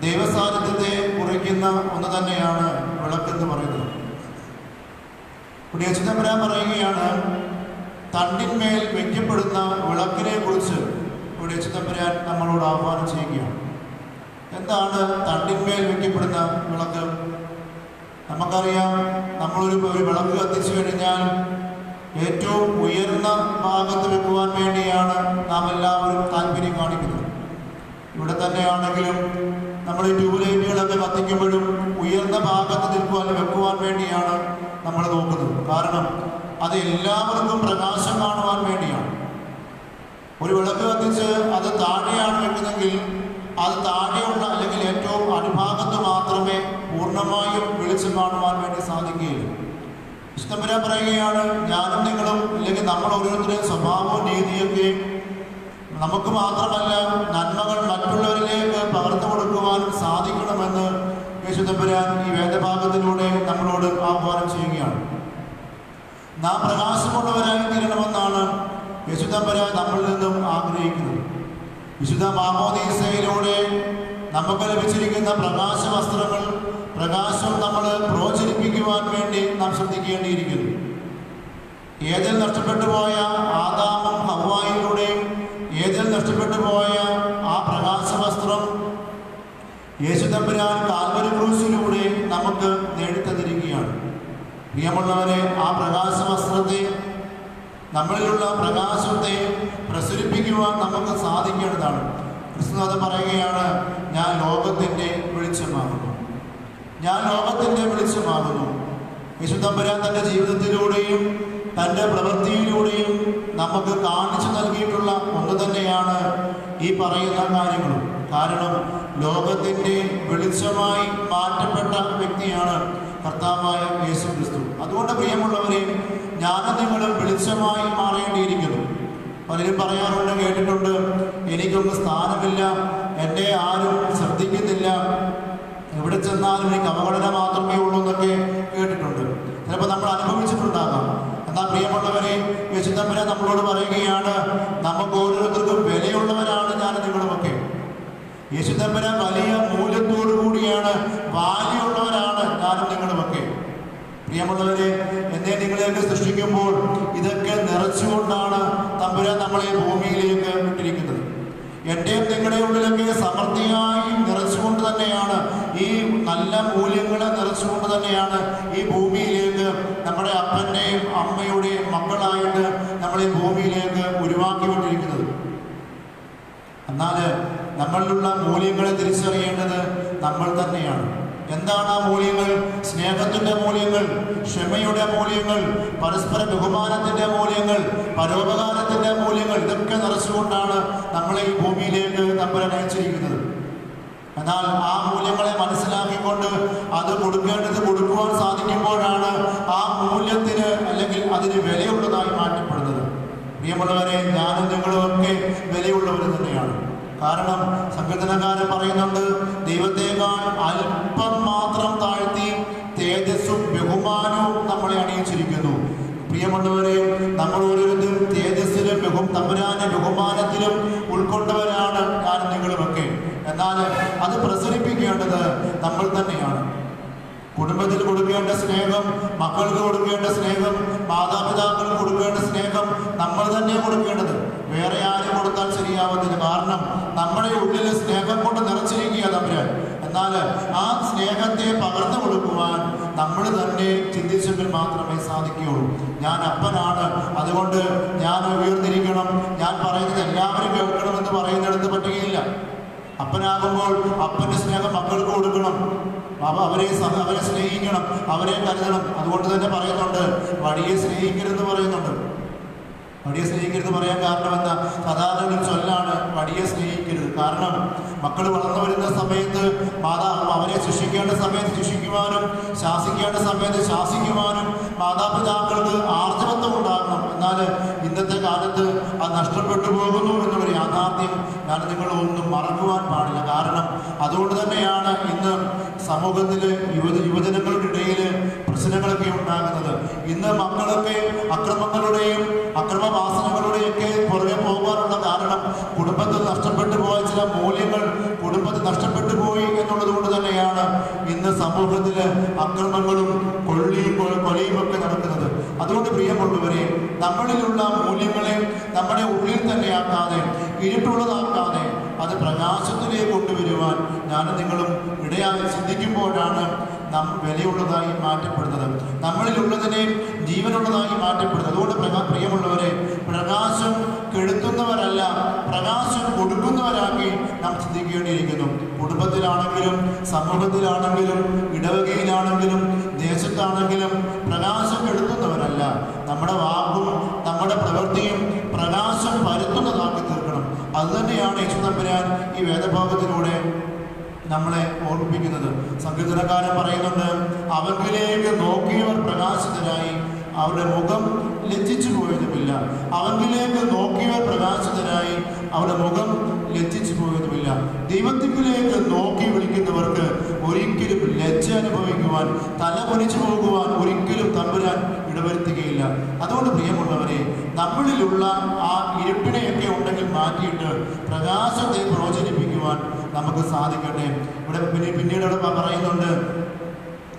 ദൈവസാന്നിധ്യത്തെ കുറിക്കുന്ന ഒന്ന് തന്നെയാണ് വിളക്കെന്ന് പറയുന്നത്. യേശുദമ്പുരാൻ പറയുകയാണ്, തണ്ടിന്മേൽ വയ്ക്കപ്പെടുന്ന വിളക്കിനെ കുറിച്ച് യേശുദമ്പുരാൻ നമ്മളോട് ആഹ്വാനം ചെയ്യുകയാണ്. എന്താണ് തണ്ടിന്മേൽ വയ്ക്കപ്പെടുന്ന വിളക്ക്? നമുക്കറിയാം, നമ്മളൊരു വിളക്ക് കത്തിച്ചു കഴിഞ്ഞാൽ ഏറ്റവും ഉയർന്ന ഭാഗത്ത് വെക്കുവാൻ വേണ്ടിയാണ് നാം എല്ലാവരും താല്പര്യം കാണിക്കുന്നത്. ഇവിടെ തന്നെയാണെങ്കിലും നമ്മൾ ഈ ട്യൂബ്ലൈറ്റുകളൊക്കെ കത്തിക്കുമ്പോഴും ഉയർന്ന ഭാഗത്ത് വെക്കുവാൻ വേണ്ടിയാണ് നമ്മൾ നോക്കുന്നത്. കാരണം അത് എല്ലാവർക്കും പ്രകാശം കാണുവാൻ വേണ്ടിയാണ്. ഒരു വിളക്ക് കത്തിച്ച് അത് താഴെയാണ് വെക്കുന്നതെങ്കിൽ അത് താഴെയുള്ള അല്ലെങ്കിൽ ഏറ്റവും അടിഭാഗത്ത് മാത്രമേ പൂർണ്ണമായും വെളിച്ചം കാണുവാൻ വേണ്ടി സാധിക്കുകയുള്ളൂ. വിശുദ്ധമ്പുരാൻ പറയുകയാണ്, ഞാനും നിങ്ങളും അല്ലെങ്കിൽ നമ്മൾ ഓരോരുത്തരുടെയും സ്വഭാവവും രീതിയൊക്കെ നമുക്ക് മാത്രമല്ല നന്മകൾ മറ്റുള്ളവരിലേക്ക് പകർന്നു കൊടുക്കുവാനും സാധിക്കണമെന്ന് യേശുദമ്പുരാൻ ഈ വേദഭാഗത്തിലൂടെ നമ്മളോട് ആഹ്വാനം ചെയ്യുകയാണ്. നാം പ്രകാശമുള്ളവരായി തീരണമെന്നാണ് യേശുദമ്പുരാൻ നമ്മളിൽ നിന്നും ആഗ്രഹിക്കുന്നത്. വിശുദ്ധ മാമോദീസയിലൂടെ നമുക്ക് ലഭിച്ചിരിക്കുന്ന പ്രകാശ വസ്ത്രങ്ങൾ, പ്രകാശം നമ്മൾ പ്രോചരിപ്പിക്കുവാൻ വേണ്ടി നാം ശ്രദ്ധിക്കേണ്ടിയിരിക്കുന്നു. ഏതിൽ നഷ്ടപ്പെട്ടു പോയ ആദാമും ഹവ്വായിലൂടെയും ഏതിൽ നഷ്ടപ്പെട്ടു പോയ ആ പ്രകാശ വസ്ത്രം യേശുദമ്പുരാൻ കാൽവരി ക്രൂശിലൂടെ നമുക്ക് നേടിത്തന്നിരിക്കുകയാണ്. പ്രിയമുള്ളവരെ, ആ പ്രകാശ വസ്ത്രത്തെ, നമ്മളിലുള്ള പ്രകാശത്തെ പ്രസരിപ്പിക്കുവാൻ നമുക്ക് സാധിക്കേണ്ടതാണ്. ക്രിസ്തുനാഥൻ പറയുകയാണ്, ഞാൻ ലോകത്തിൻ്റെ വെളിച്ചമാകുന്നു, ഞാൻ ലോകത്തിൻ്റെ വെളിച്ചമാകുന്നു. യേശുദമ്പുരാൻ തൻ്റെ ജീവിതത്തിലൂടെയും തൻ്റെ പ്രവൃത്തിയിലൂടെയും നമുക്ക് കാണിച്ചു നൽകിയിട്ടുള്ള ഒന്ന് തന്നെയാണ് ഈ പറയുന്ന കാര്യങ്ങളും. കാരണം ലോകത്തിൻ്റെ വെളിച്ചമായി മാറ്റപ്പെട്ട വ്യക്തിയാണ് കർത്താവായ യേശു ക്രിസ്തു. അതുകൊണ്ട് പ്രിയമുള്ളവരെ, ഞാനും നിങ്ങളും വെളിച്ചമായി മാറേണ്ടിയിരിക്കുന്നു. പലരും പറയാറുണ്ട്, കേട്ടിട്ടുണ്ട്, എനിക്കൊന്നും സ്ഥാനമില്ല, എന്നെ ആരും ശ്രദ്ധിക്കുന്നില്ല, എവിടെ ചെന്നാലും എനിക്ക് അവഗണന മാത്രമേ ഉള്ളൂ എന്നൊക്കെ കേട്ടിട്ടുണ്ട്. ചിലപ്പോൾ നമ്മൾ അനുഭവിച്ചിട്ടുണ്ടാകാം. എന്നാൽ പ്രിയമുള്ളവരെ, യേശുദമ്പുരാൻ നമ്മളോട് പറയുകയാണ്, നമുക്ക് ഓരോരുത്തർക്കും വിലയുള്ളവരാണ് ഞാൻ നിങ്ങളുമൊക്കെ. യേശുദമ്പുരാൻ വലിയ മൂല്യത്തോടു കൂടിയാണ്, വാല്യുള്ളവരാണ് ഞാനും നിങ്ങളുമൊക്കെ. പ്രിയമുള്ളവരെ, എന്നെ നിങ്ങളെയൊക്കെ സൃഷ്ടിക്കുമ്പോൾ ഇതൊക്കെ നിറച്ചുകൊണ്ടാണ് തമ്പുരാൻ നമ്മളെ ഭൂമിയിലേക്ക് വിട്ടിരിക്കുന്നത്. എൻ്റെയും നിങ്ങളുടെ ഉള്ളിലൊക്കെ സമൃദ്ധിയായി നിറച്ചുകൊണ്ട് തന്നെയാണ്, ഈ നല്ല മൂല്യങ്ങളെ നിറച്ചുകൊണ്ട് തന്നെയാണ് ഈ ഭൂമിയിലേക്ക് നമ്മുടെ അപ്പൻ്റെയും അമ്മയുടെയും മക്കളായിട്ട് നമ്മളെ ഭൂമിയിലേക്ക് ഉരുവാക്കിക്കൊണ്ടിരിക്കുന്നത്. എന്നാൽ നമ്മളിലുള്ള മൂല്യങ്ങളെ തിരിച്ചറിയേണ്ടത് നമ്മൾ തന്നെയാണ്. എന്താണ് ആ മൂല്യങ്ങൾ? സ്നേഹത്തിൻ്റെ മൂല്യങ്ങൾ, ക്ഷമയുടെ മൂല്യങ്ങൾ, പരസ്പര ബഹുമാനത്തിൻ്റെ മൂല്യങ്ങൾ, പരോപകാരത്തിൻ്റെ മൂല്യങ്ങൾ. ഇതൊക്കെ നിറച്ചുകൊണ്ടാണ് നമ്മളെ ഈ ഭൂമിയിലേക്ക് തമ്പുരാൻ അയച്ചിരിക്കുന്നത്. എന്നാൽ ആ മൂല്യങ്ങളെ മനസ്സിലാക്കിക്കൊണ്ട് അത് കൊടുക്കേണ്ടത് കൊടുക്കുവാൻ സാധിക്കുമ്പോഴാണ് ആ മൂല്യത്തിന് അല്ലെങ്കിൽ അതിന് വിലയുള്ളതായി മാറ്റപ്പെടുന്നത്. പ്രിയമുള്ളവരെ, ഞാനും നിങ്ങളുമൊക്കെ വിലയുള്ളവർ തന്നെയാണ്. കാരണം സങ്കീർത്തനക്കാരൻ പറയുന്നുണ്ട്, ദൈവത്തേക്കാൾ അല്പം മാത്രം താഴ്ത്തി തേജസ്സും ബഹുമാനവും നമ്മളെ അണിയിച്ചിരിക്കുന്നു. പ്രിയമുള്ളവരെ, നമ്മൾ ഓരോരുത്തരും തേജസ്സിലും തമ്പുരാന്റെ ബഹുമാനത്തിലും ഉൾക്കൊണ്ടവരാണ് ഞാനും നിങ്ങളുമൊക്കെ. എന്നാൽ അത് പ്രസരിപ്പിക്കേണ്ടത് നമ്മൾ തന്നെയാണ്. കുടുംബത്തിൽ കൊടുക്കേണ്ട സ്നേഹം, മക്കൾക്ക് കൊടുക്കേണ്ട സ്നേഹം, മാതാപിതാക്കൾക്ക് കൊടുക്കേണ്ട സ്നേഹം നമ്മൾ തന്നെ കൊടുക്കേണ്ടത്. വേറെ ആരും കൊടുത്താൽ ശരിയാവത്തില്ല. കാരണം നമ്മുടെ ഉള്ളിൽ സ്നേഹം കൊണ്ട് നിറച്ചിരിക്കുക തമ്പുരാൻ. എന്നാൽ ആ സ്നേഹത്തെ പകർന്നു കൊടുക്കുവാൻ നമ്മൾ തന്നെ ചിന്തിച്ചെങ്കിൽ മാത്രമേ സാധിക്കുകയുള്ളൂ. ഞാൻ അപ്പനാണ്, അതുകൊണ്ട് ഞാൻ ഉയർന്നിരിക്കണം, ഞാൻ പറയുന്നത് എല്ലാവരും കേൾക്കണമെന്ന് പറയുന്നിടത്ത് പറ്റുകയില്ല. അപ്പനാകുമ്പോൾ അപ്പൻ്റെ സ്നേഹം മക്കൾക്ക് കൊടുക്കണം, അവരെ സ്നേഹിക്കണം, അവരെ കരുതണം. അതുകൊണ്ട് തന്നെ പറയുന്നുണ്ട്, വടിയെ സ്നേഹിക്കരുതെന്ന് പറയുന്നുണ്ട്. വടിയെ സ്നേഹിക്കരുത് പറയാൻ കാരണം എന്താ? സാധാരണ ഒരു ചൊല്ലാണ് വടിയെ സ്നേഹിക്കരുത്. കാരണം മക്കൾ വളർന്നു വരുന്ന സമയത്ത് അവരെ ശിക്ഷിക്കേണ്ട സമയത്ത് ശിക്ഷിക്കുവാനും ശാസിക്കേണ്ട സമയത്ത് ശാസിക്കുവാനും മാതാപിതാക്കൾക്ക് ആർജവത്വം ഉണ്ടാകണം. എന്നാൽ ഇന്നത്തെ കാലത്ത് അത് നഷ്ടപ്പെട്ടു പോകുന്നു എന്നൊരു യാഥാർത്ഥ്യം ഞാൻ നിങ്ങളൊന്നും മറക്കുവാൻ പാടില്ല. കാരണം അതുകൊണ്ട് തന്നെയാണ് ഇന്ന് സമൂഹത്തിൽ യുവജനങ്ങളുടെ ഇടയിൽ പ്രശ്നങ്ങളൊക്കെ ഉണ്ടാകുന്നത്. ഇന്ന് മക്കളൊക്കെ അക്രമങ്ങളുടെയും അക്രമവാസനകളുടെയൊക്കെ പുറകെ പോകാനുള്ള കാരണം കുടുംബത്തിൽ നഷ്ടപ്പെട്ടു പോയ ചില മൂല്യങ്ങൾ കുടുംബത്തിൽ നഷ്ടപ്പെട്ടു പോയി എന്നുള്ളത് കൊണ്ട് തന്നെയാണ് ഇന്ന് സമൂഹത്തിൽ അക്രമങ്ങളും കൊലയും ഒക്കെ നടക്കുന്നത്. അതുകൊണ്ട് പ്രിയമുള്ളവരെ, നമ്മളിലുള്ള മൂല്യങ്ങളെ നമ്മുടെ ഉള്ളിൽ തന്നെയാക്കാതെ ഇരുട്ടുള്ളതാക്കാതെ അത് പ്രകാശത്തിലേക്ക് കൊണ്ടുവരുവാൻ ഞാനും നിങ്ങളും ഇടയായി ചിന്തിക്കുമ്പോഴാണ് നാം വിലയുള്ളതായി മാറ്റപ്പെടുന്നത്, നമ്മളിലുള്ളതിനെ ജീവനുള്ളതായി മാറ്റപ്പെടുന്നത്. അതുകൊണ്ട് പ്രിയമുള്ളവരെ, പ്രകാശം കെടുത്തുന്നവരല്ല, പ്രകാശം കൊടുക്കുന്നവരാക്കി നാം ചിന്തിക്കേണ്ടിയിരിക്കുന്നു. കുടുംബത്തിലാണെങ്കിലും സമൂഹത്തിലാണെങ്കിലും ഇടവകയിലാണെങ്കിലും ദേശത്താണെങ്കിലും പ്രകാശം കെടുത്തുന്നവരല്ല. നമ്മുടെ വാക്കും നമ്മുടെ പ്രവൃത്തിയും പ്രകാശം പരത്തുന്നതാക്കി തീർക്കണം. അതുതന്നെയാണ് യേശു തമ്പുരാൻ ഈ വേദഭാഗത്തിലൂടെ നമ്മളെ ഓർമ്മിപ്പിക്കുന്നത്. സങ്കീർത്തനക്കാരൻ പറയുന്നുണ്ട്, അവങ്കിലേക്ക് നോക്കിയവർ പ്രകാശിതരായി, അവരുടെ മുഖം ലജ്ജിച്ചു പോയതുമില്ല. അവങ്കിലേക്ക് നോക്കിയവർ പ്രകാശിതരായി, അവരുടെ മുഖം ലജ്ജിച്ചു പോയതുമില്ല. ദൈവത്തിലേക്ക് നോക്കി വിളിക്കുന്നവർക്ക് ഒരിക്കലും ലജ്ജ അനുഭവിക്കുവാൻ, തല പൊലിച്ചു പോകുവാൻ ഒരിക്കലും തമ്പുരാൻ ഇടവരുത്തുകയില്ല. അതുകൊണ്ട് പ്രിയമുള്ളവരെ, നമ്മളിലുള്ള ആ ഇരുട്ടിനെയൊക്കെ ഉണ്ടെങ്കിൽ മാറ്റിയിട്ട് പ്രകാശത്തെ പ്രചോദിപ്പിക്കുവാൻ നമുക്ക് സാധിക്കട്ടെ. ഇവിടെ പിന്നീട് അവിടെ പറയുന്നുണ്ട്,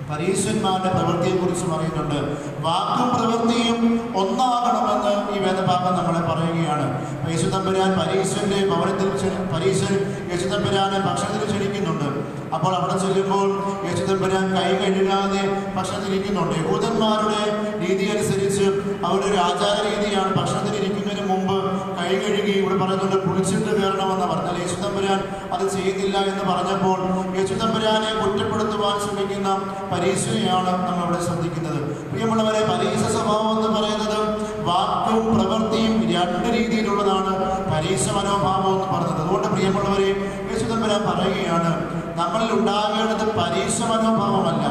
പരീശന്മാരുടെ പ്രവൃത്തിയെക്കുറിച്ച് പറയുന്നുണ്ട്. വാക്കും പ്രവൃത്തിയും ഒന്നാകണമെന്ന് ഈ വേദഭാഗം നമ്മളെ പറയുകയാണ്. യേശു തമ്പുരാൻ പരീശന്റെ ഭവനത്തിൽ പരീശൻ യേശു തമ്പുരാനെ ഭക്ഷണത്തിന് ക്ഷണിക്കുന്നുണ്ട്. അപ്പോൾ അവിടെ ചെല്ലുമ്പോൾ യേശു തമ്പുരാൻ കൈ കഴുകാതെ ഭക്ഷണത്തിരിക്കുന്നുണ്ട്. യഹൂദന്മാരുടെ രീതി അനുസരിച്ച് അവരുടെ ഒരു ആചാര രീതിയാണ് ഭക്ഷണത്തിന് ഇരിക്കുന്നതിന് മുമ്പ് കൈ കഴുകി, ഇവിടെ പറയുന്നുണ്ട് കുളിച്ചിട്ട് കയറണമെന്ന് പറഞ്ഞാൽ യേശു തമ്പുരാൻ അത് ചെയ്യുന്നില്ല എന്ന് പറഞ്ഞപ്പോൾ യേശു തമ്പുരാനെ കുറ്റപ്പെടുത്തുവാൻ ശ്രമിക്കുന്ന പരീശനെയാണ് നമ്മളിവിടെ ശ്രദ്ധിക്കുന്നത്. പ്രിയമുള്ളവരെ, പരീശ സ്വഭാവം എന്ന് പറയുന്നത് വാക്കും പ്രവൃത്തിയും രണ്ട് രീതിയിലുള്ളതാണ് പരീശ മനോഭാവം എന്ന് പറഞ്ഞത്. അതുകൊണ്ട് പ്രിയമുള്ളവരെ, യേശു തമ്പുരാൻ പറയുകയാണ്, നമ്മളിൽ ഉണ്ടാകേണ്ടത് പരീശ മനോഭാവമല്ല,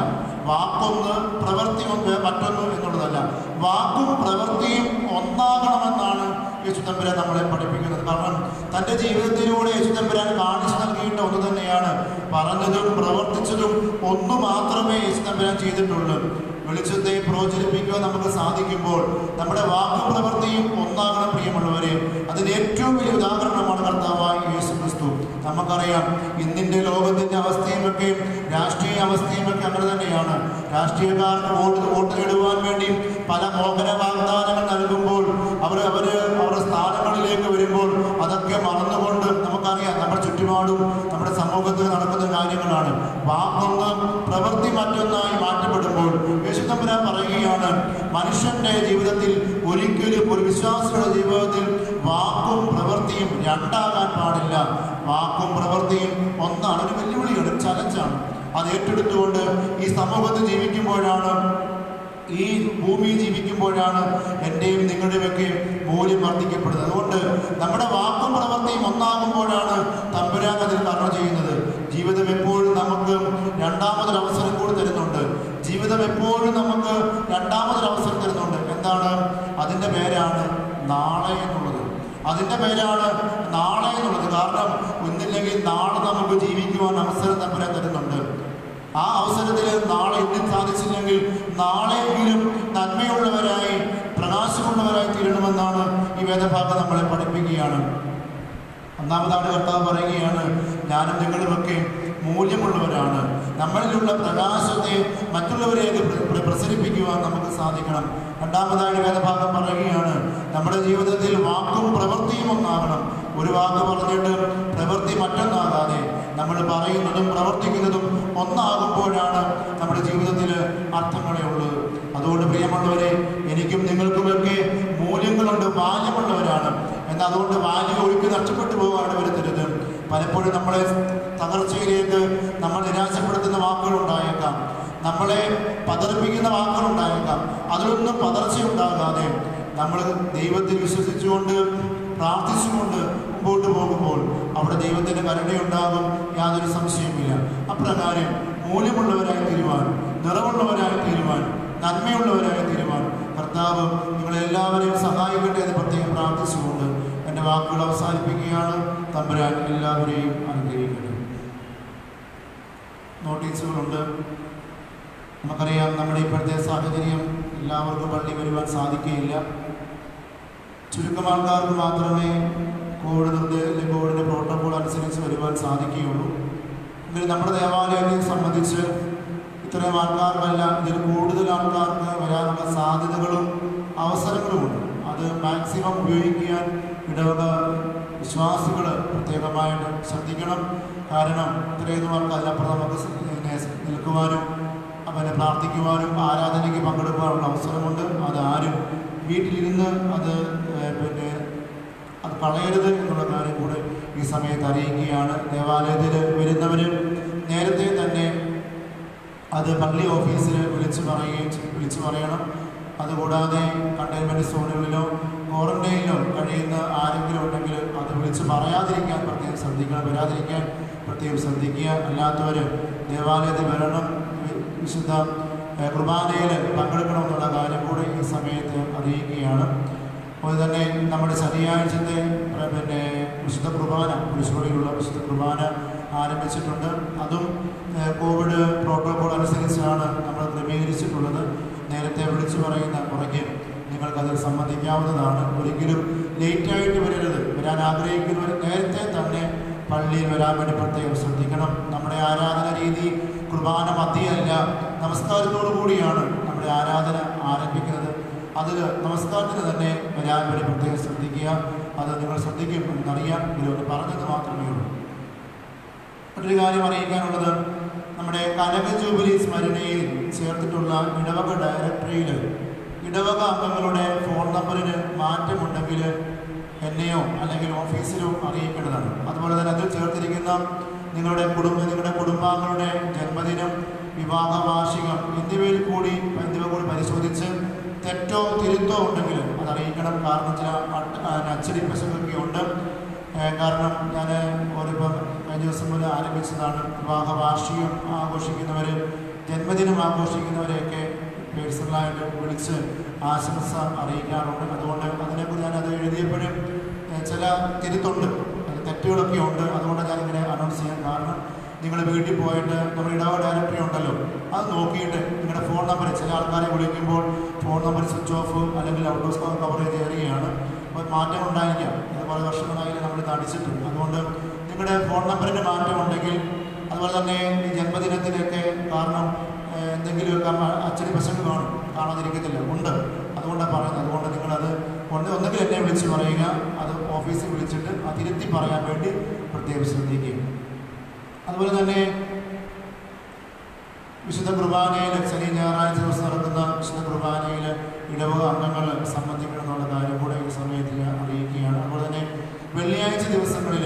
വാക്കൊന്ന് പ്രവൃത്തി ഒന്ന് മറ്റൊന്ന് എന്നുള്ളതല്ല, വാക്കും പ്രവൃത്തിയും ഒന്നാകണമെന്നാണ് യേശു തമ്പുരാൻ നമ്മളെ പഠിപ്പിക്കുന്നത്. കാരണം തൻ്റെ ജീവിതത്തിലൂടെ യേശു തമ്പുരാൻ കാണിച്ചു നൽകിയിട്ട് ഒന്ന് തന്നെയാണ്. പറഞ്ഞതും പ്രവർത്തിച്ചതും ഒന്നു മാത്രമേ യേശു തമ്പുരാൻ ചെയ്തിട്ടുള്ളൂ. വെളിച്ചത്തെ പ്രോജ്വലിപ്പിക്കുവാൻ നമുക്ക് സാധിക്കുമ്പോൾ നമ്മുടെ വാക്കും പ്രവൃത്തിയും ഒന്നാകണം. പ്രിയമുള്ളവരെ, അതിന് ഏറ്റവും വലിയ ഉദാഹരണമാണ് കർത്താവായ യേശു ക്രിസ്തു. നമുക്കറിയാം, ഇന്നിൻ്റെ ലോകത്തിൻ്റെ അവസ്ഥയുമൊക്കെ രാഷ്ട്രീയ അവസ്ഥയുമൊക്കെ അങ്ങനെ തന്നെയാണ്. രാഷ്ട്രീയക്കാർക്ക് വോട്ട് നേടുവാൻ വേണ്ടി പല മോഹന വാഗ്ദാനങ്ങൾ നൽകുമ്പോൾ അവരുടെ സ്ഥാനങ്ങളിലേക്ക് വരുമ്പോൾ അതൊക്കെ മറന്നുകൊണ്ട് നമുക്കറിയാം നമ്മുടെ ചുറ്റുപാടും നമ്മുടെ സമൂഹത്തിൽ നടക്കുന്ന കാര്യങ്ങളാണ്. വാക്കൊന്ന് പ്രവൃത്തി മറ്റൊന്നായി മാറ്റപ്പെടുമ്പോൾ യേശു തമ്പുരാൻ പറയുകയാണ്, മനുഷ്യന്റെ ജീവിതത്തിൽ ഒരിക്കലും ഒരു വിശ്വാസിയുടെ ജീവിതത്തിൽ വാക്കും പ്രവൃത്തിയും രണ്ടാകാൻ പാടില്ല. വാക്കും പ്രവൃത്തിയും ഒന്നാണ്. ഒരു വെല്ലുവിളിയാണ്, ചലഞ്ചാണ്. അത് ഏറ്റെടുത്തുകൊണ്ട് ഈ സമൂഹത്തിൽ ജീവിക്കുമ്പോഴാണ്, ഈ ഭൂമിയിൽ ജീവിക്കുമ്പോഴാണ് എൻ്റെയും നിങ്ങളുടെയുമൊക്കെ മൂല്യം വർദ്ധിക്കപ്പെടുന്നത്. അതുകൊണ്ട് നമ്മുടെ വാക്കും പ്രവൃത്തിയും ഒന്നാകുമ്പോഴാണ് തമ്പുരാൻ അതിൽ കരുണ ചെയ്യുന്നത്. ജീവിതം എപ്പോഴും നമുക്ക് രണ്ടാമതൊരവസരം കൂടി തരുന്നുണ്ട്. ജീവിതം എപ്പോഴും നമുക്ക് രണ്ടാമതൊരവസരം തരുന്നുണ്ട്. എന്താണ്? അതിൻ്റെ പേരാണ് നാളെ എന്നുള്ളത്. അതിൻ്റെ പേരാണ് നാളെ എന്നുള്ളത്. കാരണം ഒന്നില്ലെങ്കിൽ നാളെ നമുക്ക് ജീവിക്കുവാൻ അവസരം തമ്പുരാൻ തരുന്നുണ്ട്. ആ അവസരത്തിൽ നാളെ ഇന്നും സാധിച്ചില്ലെങ്കിൽ നാളെയെങ്കിലും നന്മയുള്ളവരായി പ്രകാശമുള്ളവരായി തീരണമെന്നാണ് ഈ വേദഭാഗം നമ്മളെ പഠിപ്പിക്കുകയാണ്. ഒന്നാമതാണ് കർത്താവ് പറയുകയാണ്, ഞാനും നിങ്ങളുമൊക്കെ മൂല്യമുള്ളവരാണ്. നമ്മളിലുള്ള പ്രകാശത്തെ മറ്റുള്ളവരേക്ക് പ്രസരിപ്പിക്കുവാൻ നമുക്ക് സാധിക്കണം. രണ്ടാമതായി വേദഭാഗം പറയുകയാണ്, നമ്മുടെ ജീവിതത്തിൽ വാക്കും പ്രവൃത്തിയും ഒന്നാകണം. ഒരു വാക്ക് പറഞ്ഞിട്ട് പ്രവൃത്തി മറ്റൊന്നാകാതെ നമ്മൾ പറയുന്നതും പ്രവർത്തിക്കുന്നതും ഒന്നാകുമ്പോഴാണ് നമ്മുടെ ജീവിതത്തിൽ അർത്ഥങ്ങളെ ഉള്ളത്. അതുകൊണ്ട് പ്രിയമുള്ളവരെ, എനിക്കും നിങ്ങൾക്കുമൊക്കെ മൂല്യങ്ങളുണ്ട്, ബാല്യമുള്ളവരാണ്. എന്നാൽ അതുകൊണ്ട് ബാല്യം ഒഴുക്കി നഷ്ടപ്പെട്ടു പോകാനാണ് വരുത്തരുത്. പലപ്പോഴും നമ്മളെ തകർച്ചയിലേക്ക് നമ്മൾ നിരാശപ്പെടുത്തുന്ന വാക്കുകളുണ്ടായേക്കാം, നമ്മളെ പതറിപ്പിക്കുന്ന വാക്കുകളുണ്ടായേക്കാം. അതിലൊന്നും പതർച്ചയുണ്ടാകാതെ നമ്മൾ ദൈവത്തിൽ വിശ്വസിച്ചുകൊണ്ട് പ്രാർത്ഥിച്ചുകൊണ്ട് മുമ്പോട്ട് പോകുമ്പോൾ അവിടെ ദൈവത്തിൻ്റെ കരുണയുണ്ടാകും, യാതൊരു സംശയമില്ല. അപ്രകാരം മൂല്യമുള്ളവരായി തീരുവാൻ, നിറവുള്ളവരായി തീരുവാൻ, നന്മയുള്ളവരായി തീരുവാൻ കർത്താവ് നിങ്ങളെല്ലാവരെയും സഹായിക്കട്ടെ എന്ന് പ്രത്യേകം പ്രാർത്ഥിച്ചുകൊണ്ട് എൻ്റെ വാക്കുകൾ അവസാനിപ്പിക്കുകയാണ്. തമ്പുരാൻ എല്ലാവരെയും അനുഗ്രഹിക്കട്ടെ. നോട്ടീസുകളുണ്ട്. നമുക്കറിയാം, നമ്മുടെ ഇപ്പോഴത്തെ സാഹചര്യം എല്ലാവർക്കും പള്ളി വരുവാൻ സാധിക്കുകയില്ല. ചുരുക്കം ആൾക്കാർക്ക് മാത്രമേ കോവിഡിൻ്റെ പ്രോട്ടോകോൾ അനുസരിച്ച് വരുവാൻ സാധിക്കുകയുള്ളൂ. എങ്കിലും നമ്മുടെ ദേവാലയത്തെ സംബന്ധിച്ച് ഇത്രയും ആൾക്കാർക്കല്ല, ഇതിൽ കൂടുതൽ ആൾക്കാർക്ക് വരാനുള്ള സാധ്യതകളും അവസരങ്ങളുമുണ്ട്. അത് മാക്സിമം ഉപയോഗിക്കാൻ ഇടവക വിശ്വാസികൾ പ്രത്യേകമായിട്ട് ശ്രദ്ധിക്കണം. കാരണം ഇത്രയൊന്നും ആൾക്ക് അതിനപ്പുറം നമുക്ക് നിൽക്കുവാനും പ്രാർത്ഥിക്കുവാനും ആരാധനയ്ക്ക് പങ്കെടുക്കുവാനുള്ള അവസരമുണ്ട്. അത് ആരും വീട്ടിലിരുന്ന് അത് കളയരുത് എന്നുള്ള കാര്യം കൂടെ ഈ സമയത്ത് അറിയിക്കുകയാണ്. ദേവാലയത്തിൽ വരുന്നവർ നേരത്തെ തന്നെ അത് പള്ളി ഓഫീസിൽ വിളിച്ചു പറയണം. അതുകൂടാതെ കണ്ടെയ്ൻമെൻറ്റ് സോണുകളിലോ ക്വാറന്റൈനിലോ കഴിയുന്ന ആരെങ്കിലും ഉണ്ടെങ്കിൽ അത് വിളിച്ച് പറയാതിരിക്കാൻ പ്രത്യേകം ശ്രദ്ധിക്കണം, വരാതിരിക്കാൻ പ്രത്യേകം ശ്രദ്ധിക്കുക. അല്ലാത്തവർ ദേവാലയത്തിൽ വരണം, വിശുദ്ധ കുർബാനയിൽ പങ്കെടുക്കണമെന്നുള്ള കാര്യം കൂടെ ഈ സമയത്ത് അറിയിക്കുകയാണ്. അതുപോലെ തന്നെ നമ്മുടെ ശനിയാഴ്ചത്തെ വിശുദ്ധ കുർബാന, കുരിശുപള്ളിയിലുള്ള വിശുദ്ധ കുർബാന ആരംഭിച്ചിട്ടുണ്ട്. അതും കോവിഡ് പ്രോട്ടോകോൾ അനുസരിച്ചാണ് നമ്മൾ ക്രമീകരിച്ചിട്ടുള്ളത്. നേരത്തെ വിളിച്ചു പറയുന്ന മുറയ്ക്ക് നിങ്ങൾക്കതിൽ സംബന്ധിക്കാവുന്നതാണ്. ഒരിക്കലും ലേറ്റായിട്ട് വരരുത്. വരാൻ ആഗ്രഹിക്കുന്നവർ നേരത്തെ തന്നെ പള്ളിയിൽ വരാൻ വേണ്ടി പ്രത്യേകം ശ്രദ്ധിക്കണം. നമ്മുടെ ആരാധന രീതി കുർബാന മധ്യയല്ല, നമസ്കാരത്തോടു കൂടിയാണ് നമ്മുടെ ആരാധന ആരംഭിക്കുന്നത്. അതിൽ നമസ്കാരത്തിന് തന്നെ വരാൻ വേണ്ടി പ്രത്യേകം ശ്രദ്ധിക്കുക. അത് നിങ്ങൾ ശ്രദ്ധിക്കും എന്നറിയാം. ഇതിലൊന്ന് പറഞ്ഞത് മാത്രമേ ഉള്ളൂ. മറ്റൊരു കാര്യം അറിയിക്കാനുള്ളത്, നമ്മുടെ കനക ജൂബിലി സ്മരണയിൽ ചേർത്തിട്ടുള്ള ഇടവക ഡയറക്ടറിയിൽ ഇടവക അംഗങ്ങളുടെ ഫോൺ നമ്പറിന് മാറ്റമുണ്ടെങ്കിൽ എന്നെയോ അല്ലെങ്കിൽ ഓഫീസിലോ അറിയിക്കേണ്ടതാണ്. അതുപോലെ തന്നെ അതിൽ ചേർത്തിരിക്കുന്ന നിങ്ങളുടെ കുടുംബാംഗങ്ങളുടെ ജന്മദിനം, വിവാഹ വാർഷികം എന്നിവ കൂടി പരിശോധിച്ച് തെറ്റോ തിരുത്തോ ഉണ്ടെങ്കിൽ അത് അറിയിക്കണം. കാരണം ചില അച്ചടി പ്രശ്നങ്ങളൊക്കെ ഉണ്ട്. കാരണം ഞാൻ ഓരോപ്പം കഴിഞ്ഞ ദിവസം മുതൽ ആരംഭിച്ചതാണ്. വിവാഹ വാർഷികം ആഘോഷിക്കുന്നവർ, ജന്മദിനം ആഘോഷിക്കുന്നവരെയൊക്കെ പേഴ്സണലായിട്ട് വിളിച്ച് ആശംസ അറിയിക്കാറുണ്ട്. അതുകൊണ്ട് അതിനെക്കുറിച്ച് ഞാനത് എഴുതിയപ്പോഴും ചില തിരുത്തുണ്ട്, തെറ്റുകളൊക്കെ ഉണ്ട്. അതുകൊണ്ട് ഞാനിങ്ങനെ അനൗൺസ് ചെയ്യാൻ കാരണം, നിങ്ങൾ വീട്ടിൽ പോയിട്ട് നമ്മുടെ ഇടവക ഡയറക്ടറി ഉണ്ടല്ലോ, അത് നോക്കിയിട്ട് നിങ്ങളുടെ ഫോൺ നമ്പർ, ചില ആൾക്കാരെ വിളിക്കുമ്പോൾ ഫോൺ നമ്പർ സ്വിച്ച് ഓഫ് അല്ലെങ്കിൽ ഔട്ട് ഓഫ് കവറേജ് ഏറിയാണ്. അപ്പോൾ മാറ്റം ഉണ്ടായിരിക്കാം. ഇത് പല വർഷങ്ങളായി നമ്മൾ അടിച്ചിട്ടുണ്ട്. അതുകൊണ്ട് നിങ്ങളുടെ ഫോൺ നമ്പറിന് മാറ്റമുണ്ടെങ്കിൽ, അതുപോലെ തന്നെ ഈ ജന്മദിനത്തിലൊക്കെ കാരണം എന്തെങ്കിലുമൊക്കെ അച്ചടി പ്രശ്നങ്ങൾ കാണാതിരിക്കത്തില്ല, ഉണ്ട്. അതുകൊണ്ടാണ് പറയുന്നത്. അതുകൊണ്ട് നിങ്ങളത് ഒന്നെങ്കിൽ എന്നെ വിളിച്ച് പറയുക, അത് ഓഫീസിൽ വിളിച്ചിട്ട് അത് തിരുത്തി പറയാൻ വേണ്ടി പ്രത്യേകം ശ്രദ്ധിക്കുക. അതുപോലെ തന്നെ വിശുദ്ധ കുർബാനയിൽ ശനി ഞായറാഴ്ച ദിവസം നടക്കുന്ന വിശുദ്ധ കുർബാനയിൽ ഇടവക അംഗങ്ങൾ സംബന്ധിക്കണം എന്നുള്ള കാര്യം കൂടെ ഈ സമയത്ത് അറിയിക്കുകയാണ്. അതുപോലെ തന്നെ വെള്ളിയാഴ്ച ദിവസങ്ങളിൽ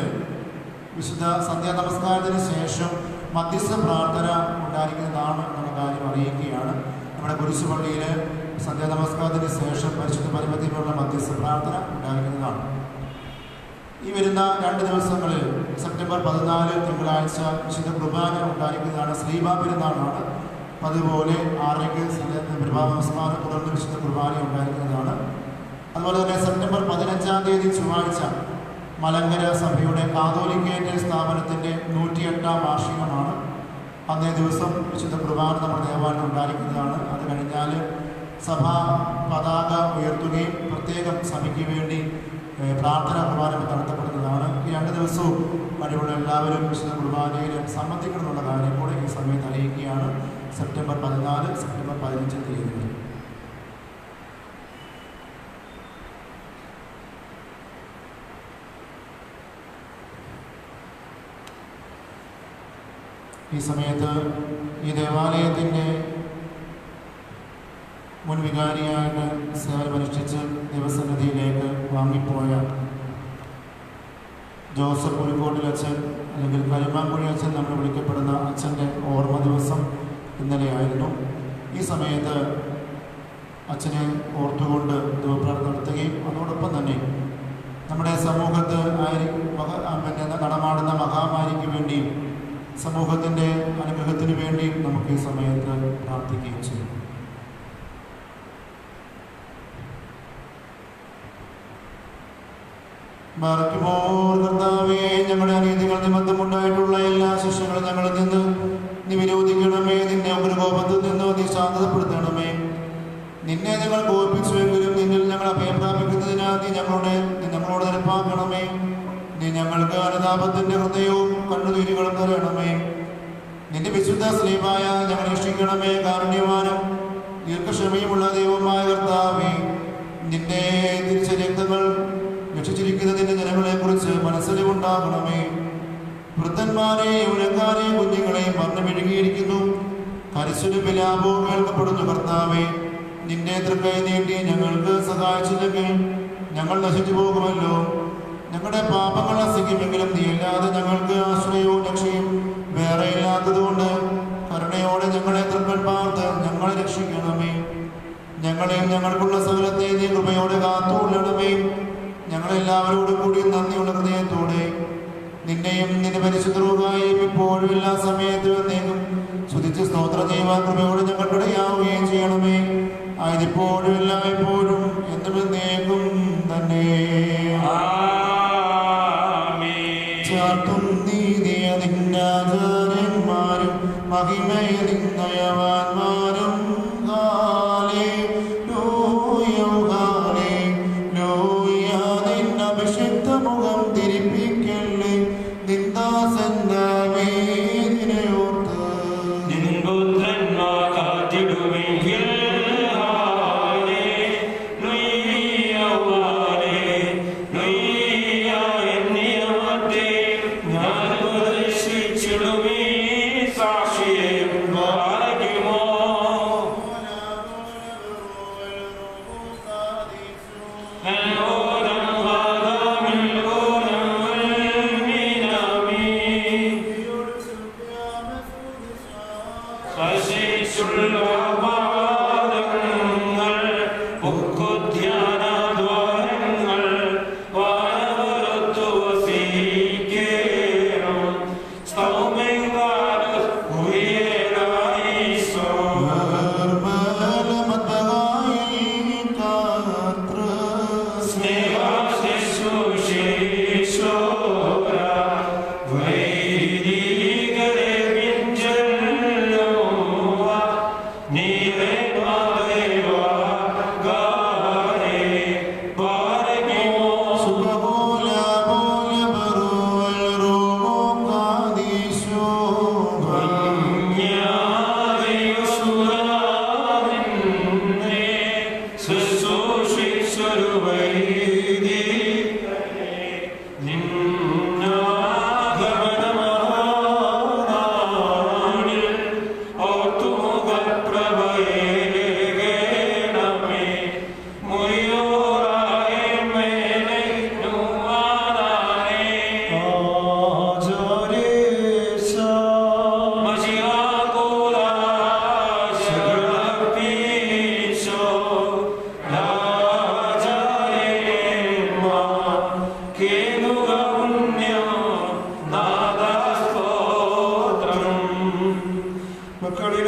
വിശുദ്ധ സന്ധ്യാ നമസ്കാരത്തിന് ശേഷം മധ്യസ്ഥ പ്രാർത്ഥന ഉണ്ടായിരിക്കുന്നതാണ് എന്നുള്ള കാര്യം അറിയിക്കുകയാണ്. നമ്മുടെ കുരിശുപള്ളിയിൽ സന്ധ്യാ നമസ്കാരത്തിന് ശേഷം പരിശുദ്ധ പരമത്തിലുള്ള മധ്യസ്ഥ പ്രാർത്ഥന ഉണ്ടായിരിക്കുന്നതാണ്. ഈ വരുന്ന 2 ദിവസങ്ങളിൽ സെപ്റ്റംബർ 14 തിങ്കളാഴ്ച വിശുദ്ധ കുർബാന ഉണ്ടായിരിക്കുന്നതാണ്. ശ്രീബാ പെരുന്നാളാണ്. അതുപോലെ 6-ക്ക് പ്രഭാത നമസ്കാരം തുടർന്ന് വിശുദ്ധ കുർബാന ഉണ്ടായിരിക്കുന്നതാണ്. അതുപോലെ തന്നെ സെപ്റ്റംബർ 15-ാം തീയതി ചൊവ്വാഴ്ച മലങ്കര സഭയുടെ കാതോലിക്കേറ്റ് സ്ഥാപനത്തിൻ്റെ 108-ാം വാർഷികമാണ്. അന്നേ ദിവസം വിശുദ്ധ കുർബാന നമ്മുടെ ദേവാലയം ഉണ്ടായിരിക്കുന്നതാണ്. അത് കഴിഞ്ഞാൽ സഭാ പതാക ഉയർത്തുകയും പ്രത്യേകം സഭയ്ക്ക് വേണ്ടി പ്രാർത്ഥന കുർബാന നടത്തപ്പെടുന്നതാണ്. ഈ 2 ദിവസവും കഴിവുള്ള എല്ലാവരും വിശുദ്ധ കുർബാനയിൽ സംബന്ധിക്കണമെന്നുള്ള കാര്യം കൂടെ ഈ സമയത്ത് അറിയിക്കുകയാണ്. സെപ്റ്റംബർ 14, സെപ്റ്റംബർ 15 തീയതികൾ. ഈ സമയത്ത് ഈ ദേവാലയത്തിൻ്റെ മുൻ വികാരിയായിട്ട് സേവനമനുഷ്ഠിച്ച് ദൈവസന്നിധിയിലേക്ക് വാങ്ങിപ്പോയ ജോസഫ് പുലിക്കോട്ടിലച്ഛൻ അല്ലെങ്കിൽ കരുമാൻകുഴി അച്ഛൻ നമ്മൾ വിളിക്കപ്പെടുന്ന അച്ഛൻ്റെ ഓർമ്മ ദിവസം ഇന്നലെയായിരുന്നു. ഈ സമയത്ത് അച്ഛനെ ഓർത്തുകൊണ്ട് ദൈവപ്രാർത്ഥന നടത്തുകയും അതോടൊപ്പം തന്നെ നമ്മുടെ സമൂഹത്ത് നടമാടുന്ന മഹാമാരിക്ക് വേണ്ടിയും സമൂഹത്തിൻ്റെ അനുഗ്രഹത്തിന് വേണ്ടിയും നമുക്ക് ഈ സമയത്ത് പ്രാർത്ഥിക്കുകയും ചെയ്യും. കർത്താവേ, ഞങ്ങളുടെ അനീതികൾ നിമിത്തമുണ്ടായിട്ടുള്ള എല്ലാ ശിക്ഷകളും ഞങ്ങളിൽ നിന്ന് നീ വിരോധിക്കണമേ. നിന്നെ ഒരു കോപത്തിൽ നിന്ന് നീ ശാന്തതപ്പെടുത്തണമേ. നിന്നെ ഞങ്ങൾ കോപിച്ചുവെങ്കിലും നിന്നിൽ ഞങ്ങൾ അഭയം പ്രാപിക്കുന്നതിനാൽ നീ ഞങ്ങളോട് നിരപ്പാക്കണമേ. നീ ഞങ്ങൾക്ക് അനുതാപത്തിന്റെ ഹൃദയവും കണ്ണുനീരുകളും തരണമേ. നിന്റെ വിശുദ്ധ സ്ലീബായ ഞങ്ങൾ രക്ഷിക്കണമേ. കാരുണ്യവാനും ദീർഘക്ഷമയുമുള്ള ദൈവമായ കർത്താവേ, നിന്റെ തിരിച്ച രക്തങ്ങൾ രക്ഷിച്ചിരിക്കുന്ന നിന്റെ ജനങ്ങളെ കുറിച്ച് മനസ്സിലുണ്ടാകണമേ. വൃദ്ധന്മാരെയും യൗവനക്കാരെയും കുഞ്ഞുങ്ങളെയും മരണം വിഴുകിയിരിക്കുന്നു. കരച്ചിലും വിലാപവും കേൾക്കപ്പെടുന്നു. കർത്താവേ, നിന്റെ തൃക്കൈ നീട്ടി ഞങ്ങൾക്ക് സഹായിച്ചില്ലെങ്കിൽ ഞങ്ങൾ നശിച്ചു പോകുമല്ലോ. ഞങ്ങളുടെ പാപങ്ങൾ അസിക്കുമെങ്കിലും നീ അല്ലാതെ ഞങ്ങൾക്ക് ആശ്രയവും രക്ഷയും വേറെ ഇല്ലാത്തതുകൊണ്ട് കരുണയോടെ ഞങ്ങളെ തൃക്കൺ പാർത്ത് ഞങ്ങളെ രക്ഷിക്കണമേ. ഞങ്ങളെയും ഞങ്ങൾക്കുള്ള സകലത്തെ നീ കൃപയോടെ കാത്തുകൊള്ളണമേ. ഞങ്ങളെല്ലാവരോടും കൂടി നന്ദിയുള്ള ഹൃദയത്തോടെ നിന്നെയും നിന്റെ പരിശുദ്ധവുമായും ഇപ്പോഴും എല്ലാ സമയത്തും എന്നേക്കും സ്തുതിച്ച് സ്തോത്രം ചെയ്യുവാൻ കൃപയോടെ ഞങ്ങൾക്കിടയാവുകയും ചെയ്യണമേ. ആയതിപ്പോഴും എല്ലായ്പ്പോഴും എന്നും എന്നേക്കും തന്നെ. ചാർത്തും നീതിയ നിന്നാചാര്യന്മാരും മഹിമയ നിന്നയവാന്മാരും അഭിഷിക്ത മുഖം തിരിപ്പിക്കല്ലേ. നിന്ദാസന്ദാമേദിനയോർത്ത് Hello.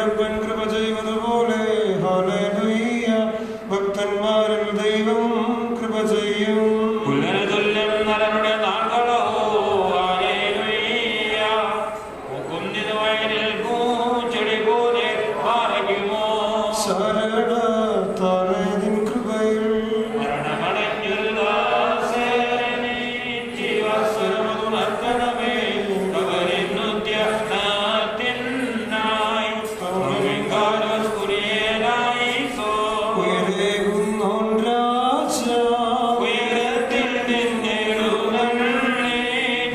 അയ്യപ്പൻ കൃപ ചെയ്വതുപോലെ ഹല്ലേലൂയ. ഭക്തന്മാരിൽ ദൈവം കൃപ ചെയ്യും. പുനരുതുല്യം നരനുടെ നാളുകളോ ഹല്ലേലൂയ. പൂക്കുന്നിത് വയലിൽ പൂച്ചെടി പോലെ പാറയ്ക്കുമോ. ശരണത്താലെ നിൻ കൃപയിൽ മരണമടഞ്ഞൊരു ദാസനെ ജീവസ്വരമതുണർത്തണമേ. പകരുന്നുദ്യത്തിനായി പൗർവികാലോസ് കുരിയനായി സോ. ഉയരേകുന്നോൻ രാജ ഉയരത്തിൽ നിന്നെഴുന്നള്ളി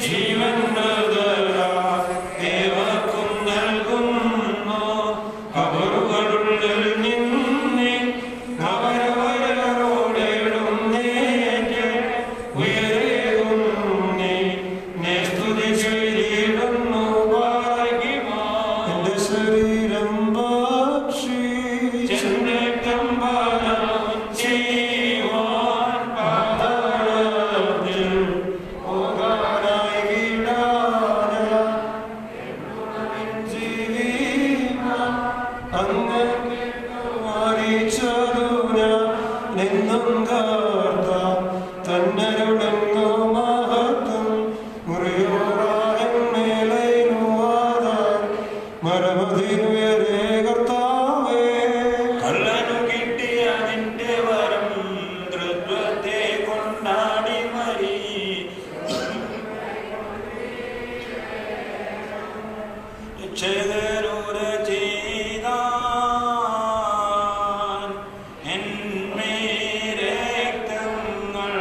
ജീവൻ ദേവർക്കും നൽകുന്നു. കബറുകളുള്ളിൽ നിന്നെ അവരവരോടെഴുന്നേറ്റ് ഉയരേകുന്നേ നെ സ്തുതി ചെയ്തിടുന്നു. ഭാഗ്യമാ എന്റെ ശരീരം ഭക്ഷിച്ച് ചെന്നേറ്റം പാനം ചെയ്യുവാൻ പാതാളത്തിൽ പോകാനായി വീഴാനായി ജീവിക്കാൻ അങ്ങ് മാറിച്ചതുന നിന്നും കാർത്ത തന്നരുടെങ്ങോ മഹത്വം മുറിയോറാൻ മേലൈനുവാതാൻ മരമതിനുയരേ കർത്താവേ. കള്ളനു കിട്ടിയ നിന്റെ വരം ധൃത്വത്തെ കൊണ്ടാടി മരി. രക്ഷകരൂര ചെയ്താൻ എന്മേ രക്തങ്ങൾ